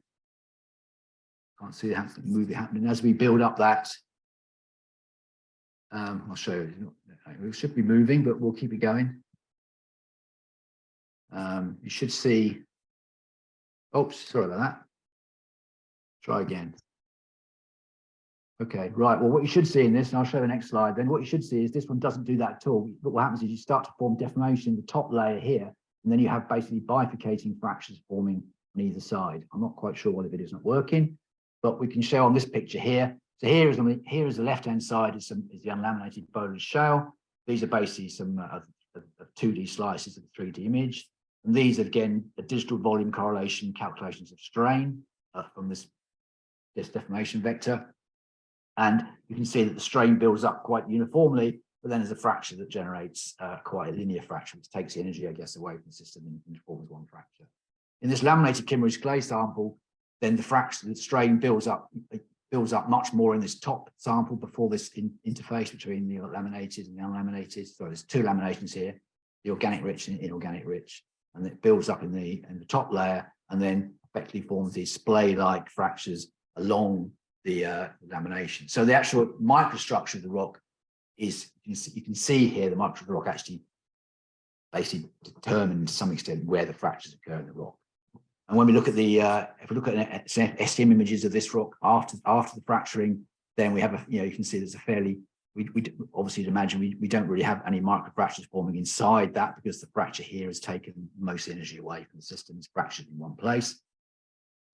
can't see the movie happening, as we build up that, I'll show you. We should be moving, but we'll keep it going. You should see. Oops, sorry about that. Try again. Okay, right. Well, what you should see in this, and I'll show the next slide, then what you should see is this one doesn't do that at all. But what happens is you start to form deformation in the top layer here, and then you have basically bifurcating fractures forming on either side. I'm not quite sure why the video is not working, but we can show on this picture here. So here is the left-hand side is the unlaminated bone shale. These are basically some 2D slices of the 3D image. And these are, again, a digital volume correlation calculations of strain from this deformation vector. And you can see that the strain builds up quite uniformly, but then there's a fracture that generates quite a linear fracture, which takes the energy, I guess, away from the system and forms one fracture. In this laminated Kimmeridge clay sample, then the strain builds up much more in this top sample before this interface between the laminated and the unlaminated. So there's two laminations here, the organic rich and inorganic rich, and it builds up in the top layer and then effectively forms these splay-like fractures along the lamination. So the actual microstructure of the rock is, you can see here, the microstructure of the rock actually basically determines to some extent where the fractures occur in the rock. And when we look at if we look at STM images of this rock after the fracturing, then we have you can see there's a fairly we obviously imagine we don't really have any microfractures forming inside that, because the fracture here has taken most energy away from the system. It's fractured in one place.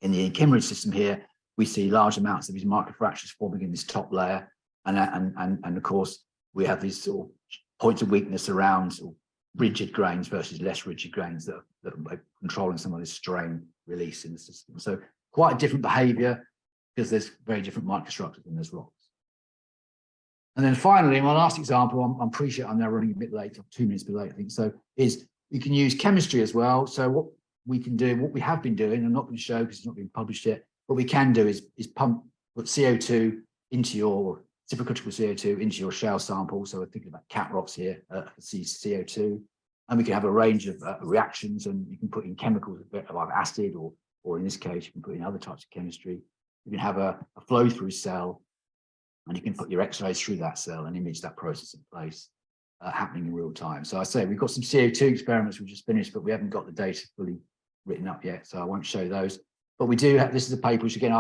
In the Kimmeridge system here, we see large amounts of these microfractures forming in this top layer, and of course we have these sort of points of weakness around sort of rigid grains versus less rigid grains that are controlling some of this strain release in the system. So quite a different behavior, because there's very different microstructures in those rocks. And then finally, my last example, I'm pretty sure I'm now running a bit late, 2 minutes bit late, I think. So is you can use chemistry as well. So what we can do, what we have been doing, I'm not going to show because it's not been published yet. What we can do is put CO2 into your supercritical CO2 into your shell sample. So we're thinking about cat rocks here, CO2, and we can have a range of reactions, and you can put in chemicals like acid, or in this case, you can put in other types of chemistry. You can have a flow through cell, and you can put your X-rays through that cell and image that process in place, happening in real time. So I say we've got some CO2 experiments we just finished, but we haven't got the data fully written up yet, so I won't show those. But we do have, this is a paper which, again,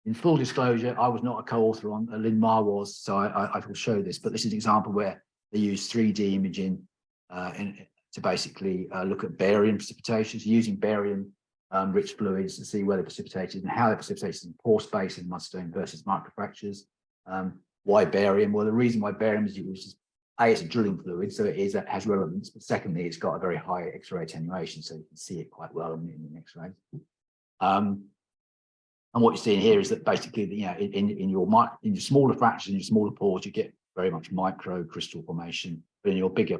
in full disclosure, I was not a co-author on, Lynn Marr was, so I will show this, but this is an example where they use 3D imaging to basically look at barium precipitations, using barium rich fluids to see where they're precipitated and how they're precipitated in pore space in mudstone versus microfractures. Why barium? Well, the reason why barium is used is, A, it's a drilling fluid, so it has relevance, but secondly, it's got a very high X-ray attenuation, so you can see it quite well in the X-rays. And what you're seeing here is that basically, in your smaller fractures, in your smaller pores, you get very much micro crystal formation, but in your bigger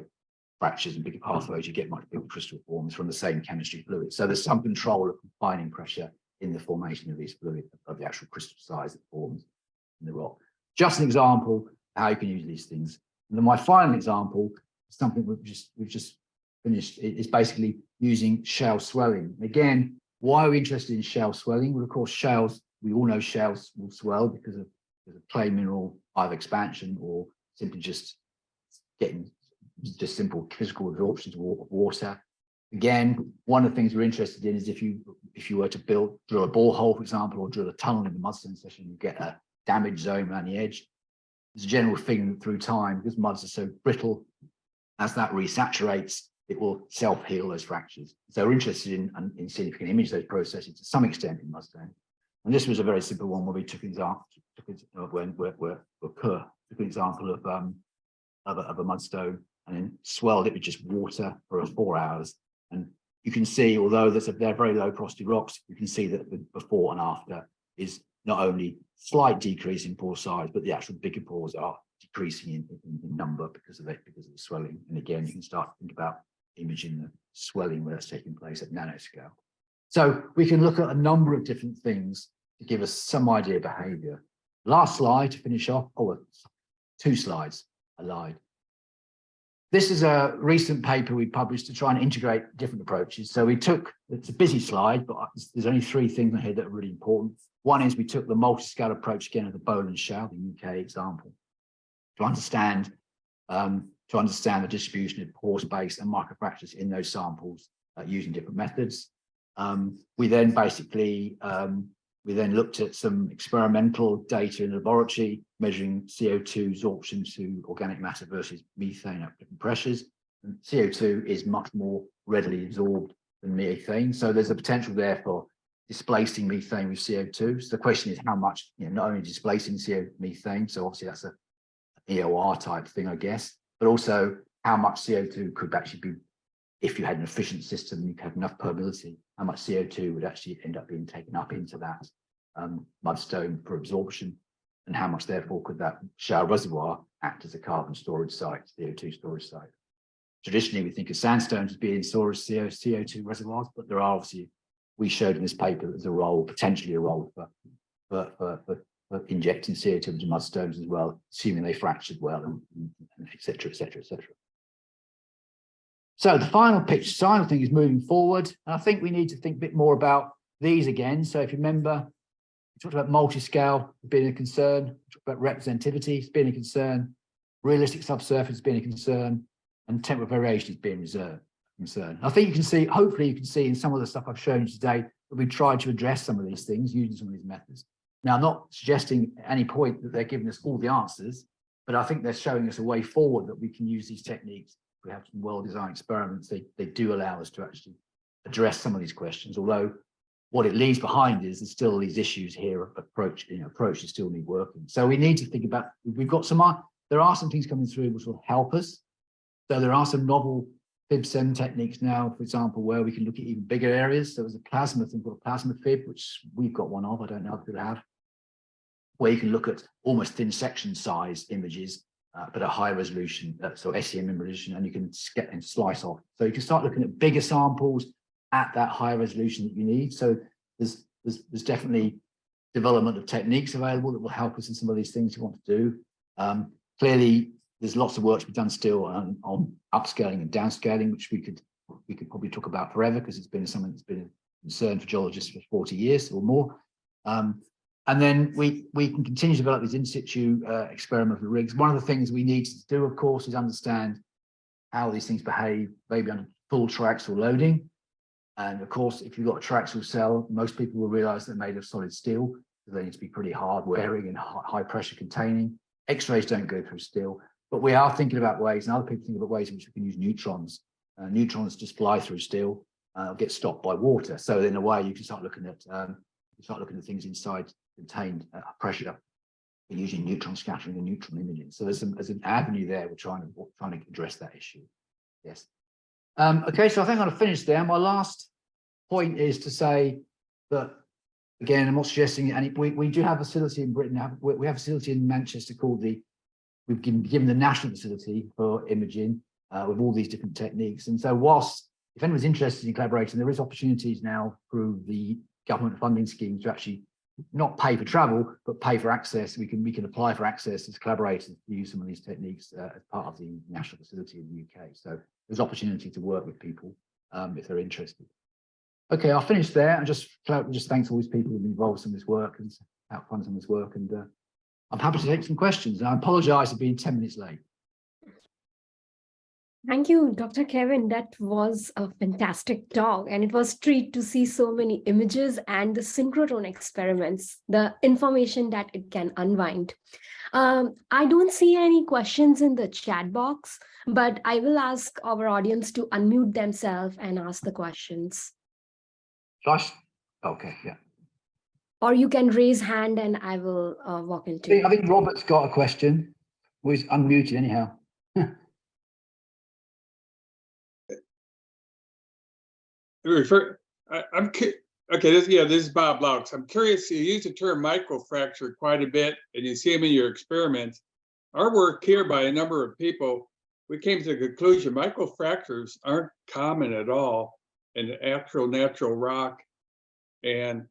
fractures and bigger pathways, you get much bigger crystal forms from the same chemistry fluid. So there's some control of confining pressure in the formation of these fluids, of the actual crystal size that forms in the rock. Just an example of how you can use these things. And then my final example is something we've just finished. It is basically using shale swelling. Again, why are we interested in shale swelling? Well, of course, shales, we all know shales will swell because of clay mineral either expansion or simply just getting just simple physical absorptions of water. Again, one of the things we're interested in is if you were to drill a borehole, for example, or drill a tunnel in the mudstone session, you get a damage zone around the edge. There's a general thing that through time, because muds are so brittle, as that resaturates, it will self-heal those fractures. So we're interested in seeing if we can image those processes to some extent in mudstone. And this was a very simple one where we took an example of a mudstone and then swelled it with just water for 4 hours. And you can see, although they're very low porosity rocks, you can see that the before and after is not only slight decrease in pore size, but the actual bigger pores are decreasing in number because of the swelling. And again, you can start to think about imaging the swelling where that's taking place at nanoscale. So we can look at a number of different things to give us some idea of behavior. Last slide to finish off. Oh, 2 slides. I lied. This is a recent paper we published to try and integrate different approaches. So it's a busy slide, but there's only 3 things in here that are really important. One is we took the multiscale approach again of the Boland Shale, the UK example, to understand the distribution of pore space and microfractures in those samples using different methods. We then basically looked at some experimental data in the laboratory, measuring CO2 absorption to organic matter versus methane at different pressures. And CO2 is much more readily absorbed than methane. So there's a potential there for displacing methane with CO2. So the question is how much, not only displacing methane, so obviously that's a EOR type thing, I guess, but also how much CO2 could actually be, if you had an efficient system, you could have enough permeability, how much CO2 would actually end up being taken up into that mudstone for absorption, and how much therefore could that shale reservoir act as a carbon storage site, CO2 storage site. Traditionally, we think of sandstones as being storage CO2 reservoirs, but there are obviously, we showed in this paper that there's potentially a role for injecting CO2 into mudstones as well, assuming they fractured well, and et cetera, et cetera, et cetera. So the final thing is moving forward. And I think we need to think a bit more about these again. So if you remember, we talked about multiscale being a concern, we talked about representativity being a concern, realistic subsurface being a concern, and temporal variation is being a concern. I think you can see, hopefully you can see in some of the stuff I've shown you today, that we've tried to address some of these things using some of these methods. Now, I'm not suggesting at any point that they're giving us all the answers, but I think they're showing us a way forward that we can use these techniques. We have some well-designed experiments. They do allow us to actually address some of these questions, although what it leaves behind is there's still these issues here. Approaches still need working. So we need to think about, there are some things coming through which will help us. So there are some novel FIB7 techniques now, for example, where we can look at even bigger areas. So there's a plasma thing called a plasma FIB, which we've got one of, I don't know if people have, where you can look at almost thin section size images, but at high resolution, so SEM resolution, and you can get and slice off. So you can start looking at bigger samples at that high resolution that you need. So there's definitely development of techniques available that will help us in some of these things you want to do. Clearly, there's lots of work to be done still on upscaling and downscaling, which we could probably talk about forever, because it's been something that's been a concern for geologists for 40 years or more. And then we can continue to develop these in situ experimental rigs. One of the things we need to do, of course, is understand how these things behave, maybe under full triaxial loading. And of course, if you've got a triaxial cell, most people will realize they're made of solid steel, so they need to be pretty hard wearing and high pressure containing. X-rays don't go through steel, but we are thinking about ways, and other people think about ways in which we can use neutrons. Neutrons just fly through steel, get stopped by water. So in a way, you can start looking at things inside contained pressure using neutron scattering and neutron imaging. So there's an avenue there. We're trying to address that issue. Yes. Okay, so I think I'm going to finish there. My last point is to say that, again, I'm not suggesting any. We do have a facility in Britain. We have a facility in Manchester called we've been given the national facility for imaging with all these different techniques. And so whilst, if anyone's interested in collaborating, there is opportunities now through the government funding schemes to actually not pay for travel, but pay for access. We can apply for access as collaborators to use some of these techniques as part of the national facility in the UK. So there's opportunity to work with people if they're interested. Okay, I'll finish there and just thanks all these people who've been involved in this work and helped fund some of this work. And I'm happy to take some questions. And I apologise for being 10 minutes late. Thank you, Dr. Kevin. That was a fantastic talk, and it was a treat to see so many images and the synchrotron experiments, the information that it can unwind. I don't see any questions in the chat box, but I will ask our audience to unmute themselves and ask the questions. Josh? Okay, yeah. Or you can raise hand and I will walk into I think Robert's got a question. Well, he's unmuted anyhow. This is Bob Laux. I'm curious, you use the term microfracture quite a bit and you see them in your experiments. Our work here by a number of people, we came to the conclusion microfractures aren't common at all in the actual natural rock. And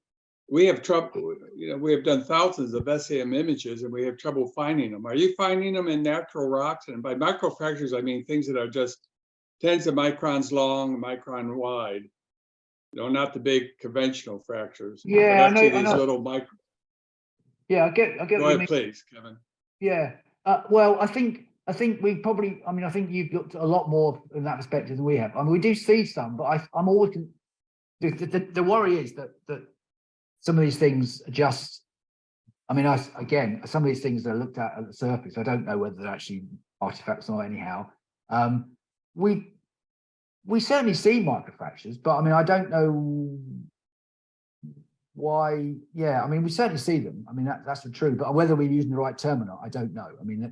we have trouble, we have done thousands of SEM images and we have trouble finding them. Are you finding them in natural rocks? And by microfractures, I mean things that are just tens of microns long, micron wide. Not the big conventional fractures. Yeah, but actually these little micro. Yeah, I get. Go ahead, please, Kevin. Yeah. Well, I think we probably. I mean, I think you've looked a lot more in that perspective than we have. I mean, we do see some, but I'm always. The worry is that some of these things are just. I mean, again, some of these things are looked at the surface. I don't know whether they're actually artifacts or anyhow. We certainly see microfractures, but I mean, I don't know why. Yeah, I mean, we certainly see them. I mean, that's the truth. But whether we're using the right term or not, I don't know. I mean,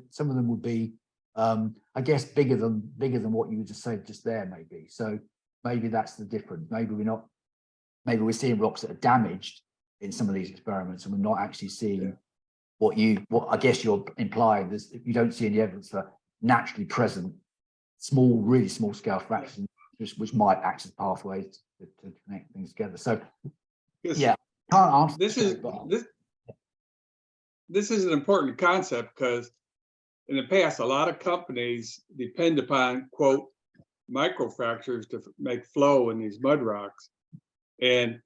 some of them would be, I guess, bigger than what you just said just there, maybe. So maybe that's the difference. Maybe we're seeing rocks that are damaged in some of these experiments, and we're not actually seeing what I guess you're implying. You don't see any evidence for naturally present really small scale fractions, which might act as pathways to connect things together. So yeah, can't answer this is an important concept because in the past a lot of companies depend upon quote microfractures to make flow in these mud rocks, and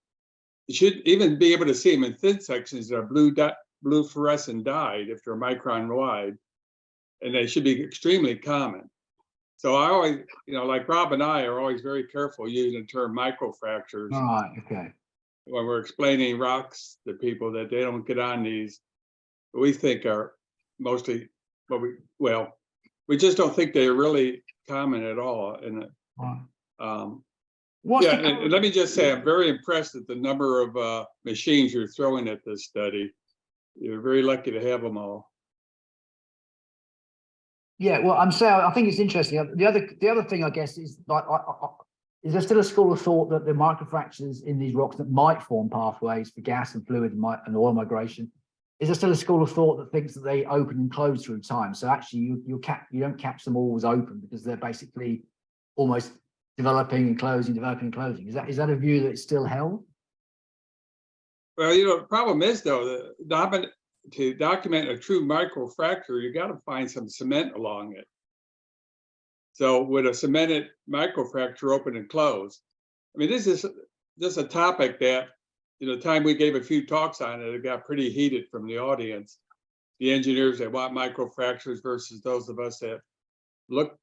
you should even be able to see them in thin sections that are blue fluorescent dyed if they're micron wide, and they should be extremely common. So I always, like Rob and I are always very careful using the term microfractures. All right, okay. When we're explaining rocks to people, that they don't get on these, we think are mostly but we just don't think they're really common at all. And Right. yeah, and let me just say, I'm very impressed at the number of machines you're throwing at this study. You're very lucky to have them all. Yeah, well, I think it's interesting. The other thing, I guess, is like, is there still a school of thought that the microfractures in these rocks that might form pathways for gas and fluid and oil migration? Is there still a school of thought that thinks that they open and close through time? So actually, you don't catch them always open because they're basically almost developing and closing, developing and closing. Is that a view that's still held? Well, the problem is though, to document a true microfracture, you got to find some cement along it. So with a cemented microfracture open and closed, I mean, this is just a topic that, the time we gave a few talks on it, it got pretty heated from the audience. The engineers that want microfractures versus those of us that look,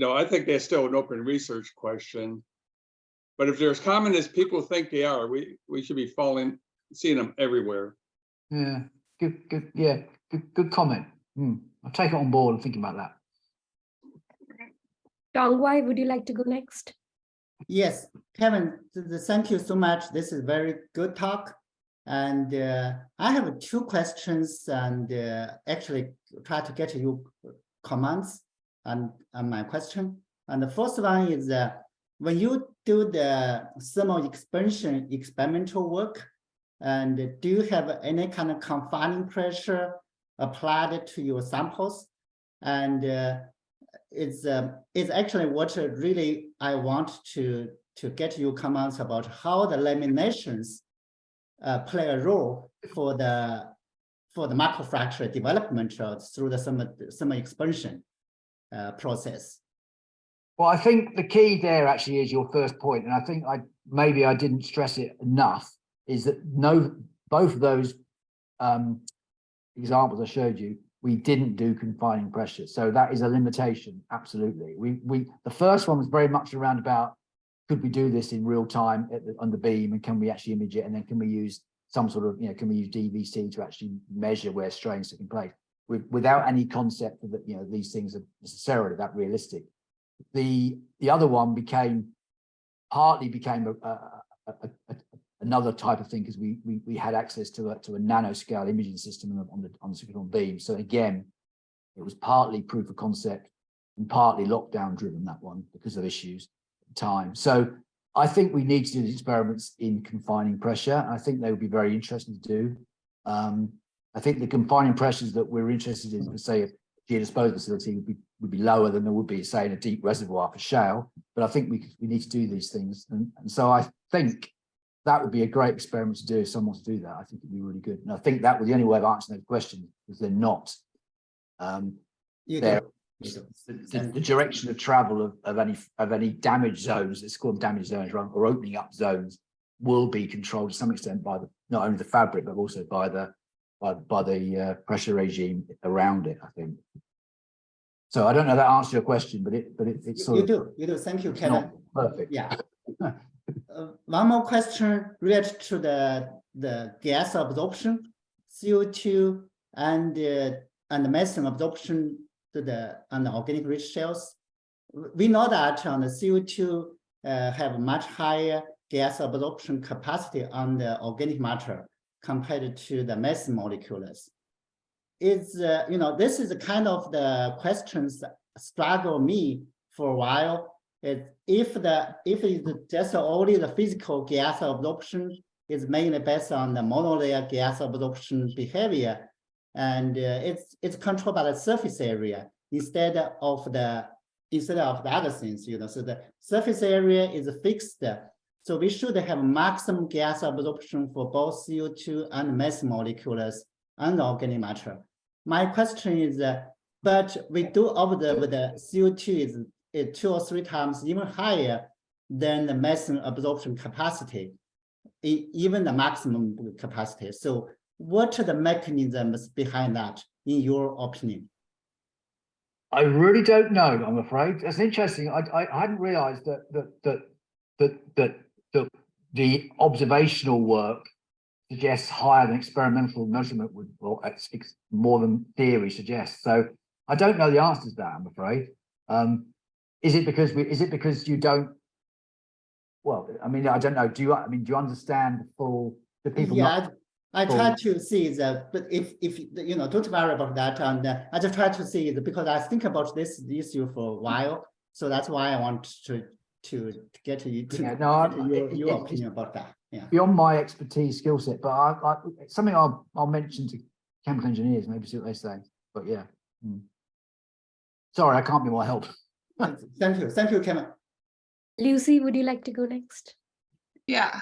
I think that's still an open research question. But if they're as common as people think they are, we should be seeing them everywhere. Yeah, good. Yeah, good comment. I'll take it on board and think about that. Dongwai, would you like to go next? Yes, Kevin, thank you so much. This is very good talk. And I have two questions and actually try to get your comments on my question. And the first one is when you do the thermal expansion experimental work, and do you have any kind of confining pressure applied to your samples? And it's actually what really I want to get your comments about how the laminations play a role for the microfracture development through the thermal expansion process. Well, I think the key there actually is your first point, and I think maybe I didn't stress it enough, is that both of those examples I showed you, we didn't do confining pressure. So that is a limitation, absolutely. The first one was very much around about, could we do this in real time on the beam, and can we actually image it, and then can we use some sort of, can we use DVC to actually measure where strains taking place without any concept that, these things are necessarily that realistic. The other one partly became another type of thing because we had access to a nanoscale imaging system on the synchronous beam. So again, it was partly proof of concept and partly lockdown driven, that one, because of issues at the time. So I think we need to do these experiments in confining pressure. I think they would be very interesting to do. I think the confining pressures that we're interested in, say, a geodisposal facility would be lower than there would be, say, in a deep reservoir for shale. But I think we need to do these things. And so I think that would be a great experiment to do if someone wants to do that. I think it'd be really good. And I think that was the only way of answering those questions, because they're not. The direction of travel of any damage zones, let's call them damage zones, right, or opening up zones, will be controlled to some extent by not only the fabric but also by the pressure regime around it, I think. So I don't know if that answers your question, but it's sort of. You do. Thank you, Kevin. Perfect. Yeah. One more question related to the gas absorption, CO2 and the methane absorption on the organic rich shells. We know that on the CO2 have much higher gas absorption capacity on the organic matter compared to the methane molecules. This is kind of the questions that struggle me for a while. If it's just only the physical gas absorption is mainly based on the monolayer gas absorption behavior, and it's controlled by the surface area instead of the other things, So the surface area is fixed. So we should have maximum gas absorption for both CO2 and methane molecules and organic matter. My question is, but we do observe the CO2 is 2 or 3 times even higher than the methane absorption capacity, even the maximum capacity. So what are the mechanisms behind that, in your opinion? I really don't know, I'm afraid. That's interesting. I hadn't realized that the observational work suggests higher than experimental measurement would, or more than theory suggests. So I don't know the answer to that, I'm afraid. Is it because you don't? Well, I mean, I don't know. Do you understand the full? The people. Yeah, I try to see that, but if you know, don't worry about that. And I just try to see it because I think about this issue for a while. So that's why I want to get you to your opinion about that. Yeah. Beyond my expertise skill set, but I something I'll mention to chemical engineers, maybe see what they say. But yeah. Sorry, I can't be more help. Thank you, Kevin. Lucy, would you like to go next? Yeah.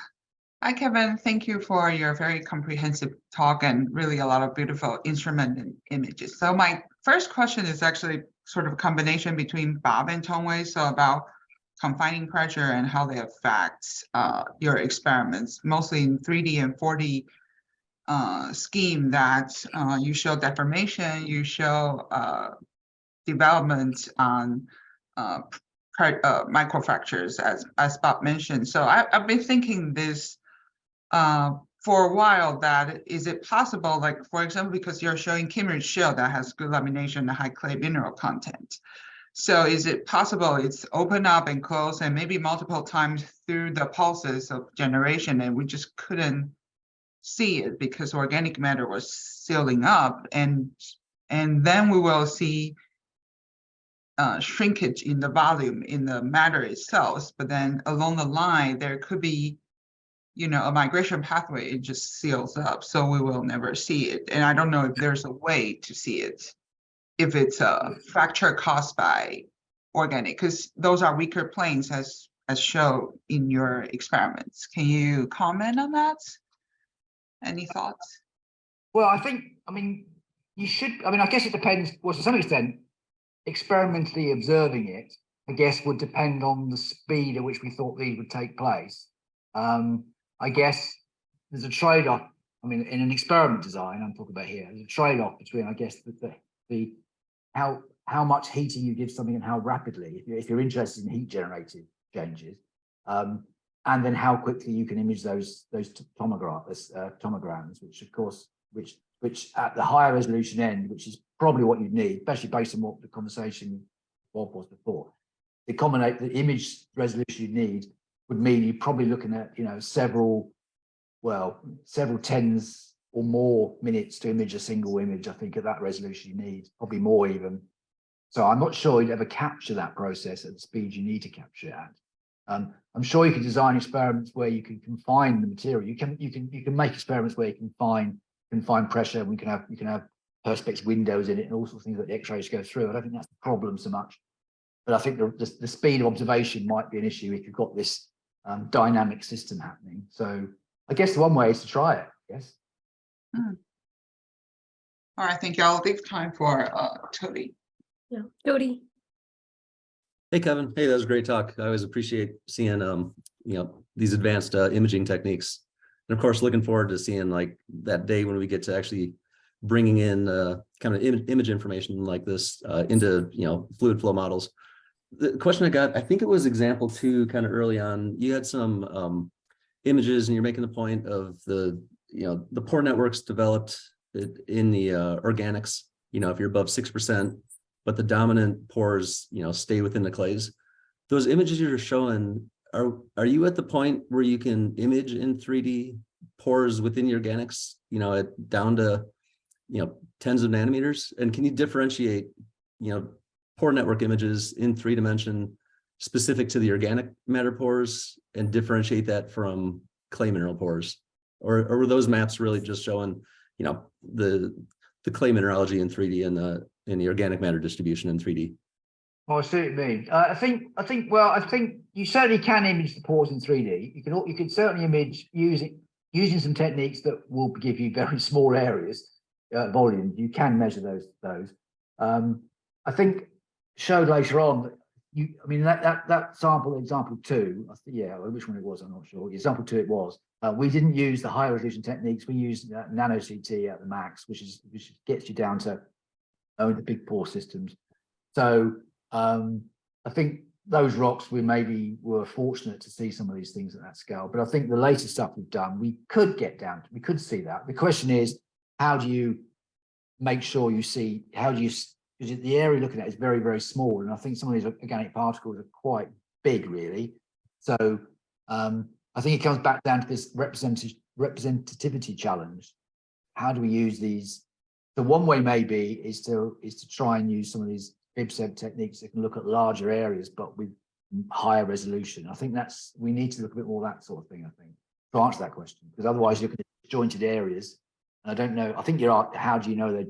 Hi, Kevin. Thank you for your very comprehensive talk and really a lot of beautiful instrument and images. So my first question is actually sort of a combination between Bob and Tongwei, so about confining pressure and how they affect your experiments, mostly in 3D and 4D scheme that you show deformation, you show development on microfractures, as Bob mentioned. So I've been thinking this for a while, that is it possible, like, for example, because you're showing Kimmeridge shell that has good lamination and high clay mineral content. So is it possible it's open up and close and maybe multiple times through the pulses of generation, and we just couldn't see it because organic matter was sealing up, and then we will see shrinkage in the volume in the matter itself, but then along the line there could be, you know, a migration pathway, it just seals up, so we will never see it. And I don't know if there's a way to see it, if it's a fracture caused by organic, because those are weaker planes as shown in your experiments. Can you comment on that? Any thoughts? Well, I guess it depends. Well, to some extent, experimentally observing it, I guess, would depend on the speed at which we thought these would take place. I guess there's a trade-off. I mean, in an experiment design, I'm talking about here, there's a trade-off between, I guess, the how much heating you give something and how rapidly, if you're interested in heat generated changes, and then how quickly you can image those tomograms, which of course, which at the higher resolution end, which is probably what you'd need, especially based on what the conversation was before, the image resolution you need would mean you're probably looking at, you know, several tens or more minutes to image a single image. I think at that resolution you need, probably more even. So I'm not sure you'd ever capture that process at the speed you need to capture it at. I'm sure you can design experiments where you can confine the material. You can make experiments where you can confine pressure. You can have perspex windows in it and all sorts of things that the X-rays go through. I don't think that's the problem so much. But I think the speed of observation might be an issue if you've got this dynamic system happening. So I guess the one way is to try it, yes. All right, thank you. I'll leave time for Tony. Yeah, Tony. Hey, Kevin. Hey, that was a great talk. I always appreciate seeing, you know, these advanced imaging techniques. And of course, looking forward to seeing like that day when we get to actually bringing in kind of image information like this into, you know, fluid flow models. The question I got, I think it was example 2 kind of early on. You had some images and you're making the point of the, you know, the pore networks developed in the organics, you know, if you're above 6%, but the dominant pores, you know, stay within the clays. Those images you're showing, are you at the point where you can image in 3D pores within the organics, you know, down to, you know, tens of nanometers? And can you differentiate, you know, pore network images in 3D specific to the organic matter pores and differentiate that from clay mineral pores? Or were those maps really just showing, you know, the clay mineralogy in 3D and the organic matter distribution in 3D? Well, I see what you mean. I think you certainly can image the pores in 3D. You can certainly image using some techniques that will give you very small areas, volume. You can measure those. I think showed later on. I mean that sample, example 2. Yeah, which one it was, I'm not sure. Example 2 it was. We didn't use the high resolution techniques. We used nano CT at the max, which gets you down to only the big pore systems. So I think those rocks were fortunate to see some of these things at that scale. But I think the later stuff we've done, we could see that. The question is, how do you make sure you see? How do you because the area you're looking at is very, very small. And I think some of these organic particles are quite big, really. So I think it comes back down to this representativity challenge. How do we use these? The one way maybe is to try and use some of these FibSeb techniques that can look at larger areas, but with higher resolution. I think we need to look a bit more that sort of thing, I think, to answer that question, because otherwise you're looking at jointed areas. And I don't know, I think you're, how do you know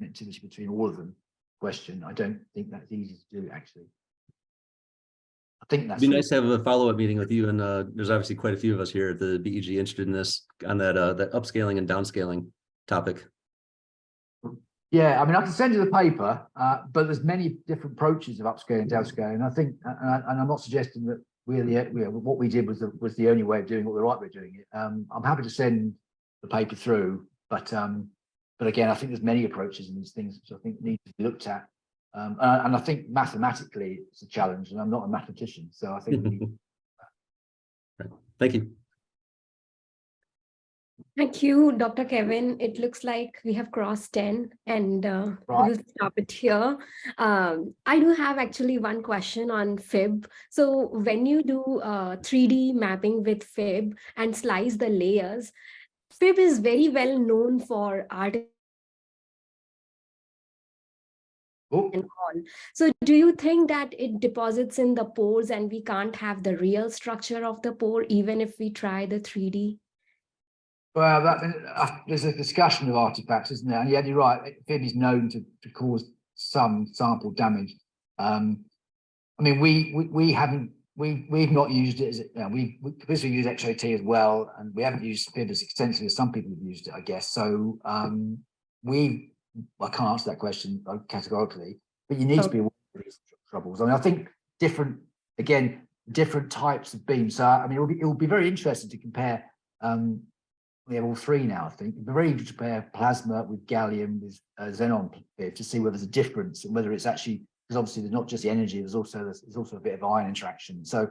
connectivity between all of them question? I don't think that's easy to do, actually. I think that's It'd be nice to have a follow-up meeting with you, and there's obviously quite a few of us here at the BEG interested in this, on that upscaling and downscaling topic. Yeah, I mean, I can send you the paper, but there's many different approaches of upscaling and downscaling. And I think, and I'm not suggesting that what we did was the only way of doing it, or the right way of doing it. I'm happy to send the paper through, but again, I think there's many approaches in these things which I think need to be looked at. And I think mathematically it's a challenge, and I'm not a mathematician, so I think. Thank you. Thank you, Dr. Kevin. It looks like we have crossed 10, and we'll stop it here. I do have actually one question on Fib. So when you do 3D mapping with Fib and slice the layers, Fib is very well known for art and all. So do you think that it deposits in the pores and we can't have the real structure of the pore even if we try the 3D? Well, there's a discussion of artifacts, isn't there? And yeah, you're right. Fib is known to cause some sample damage. I mean, we've not used it as because we use XOT as well, and we haven't used Fib as extensively as some people have used it, I guess. So I can't answer that question categorically, but you need to be aware of these troubles. I mean, I think different types of beams. So I mean, it will be very interesting to compare. We have all three now, I think. It'd be very interesting to compare plasma with gallium with xenon Fib to see whether there's a difference and whether it's actually, because obviously there's not just the energy, there's also a bit of ion interaction. So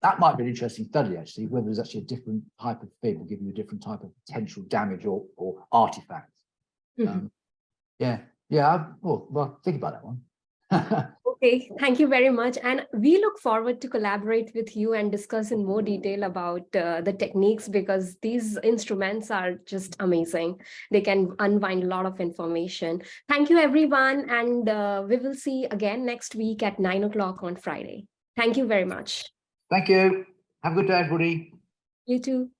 that might be an interesting study, actually, whether there's actually a different type of Fib will give you a different type of potential damage or artifact. Mm-hmm. Well, think about that one. Okay, thank you very much. And we look forward to collaborate with you and discuss in more detail about the techniques, because these instruments are just amazing. They can unwind a lot of information. Thank you, everyone. And we will see again next week at 9 o'clock on Friday. Thank you very much. Thank you. Have a good day, everybody. You too.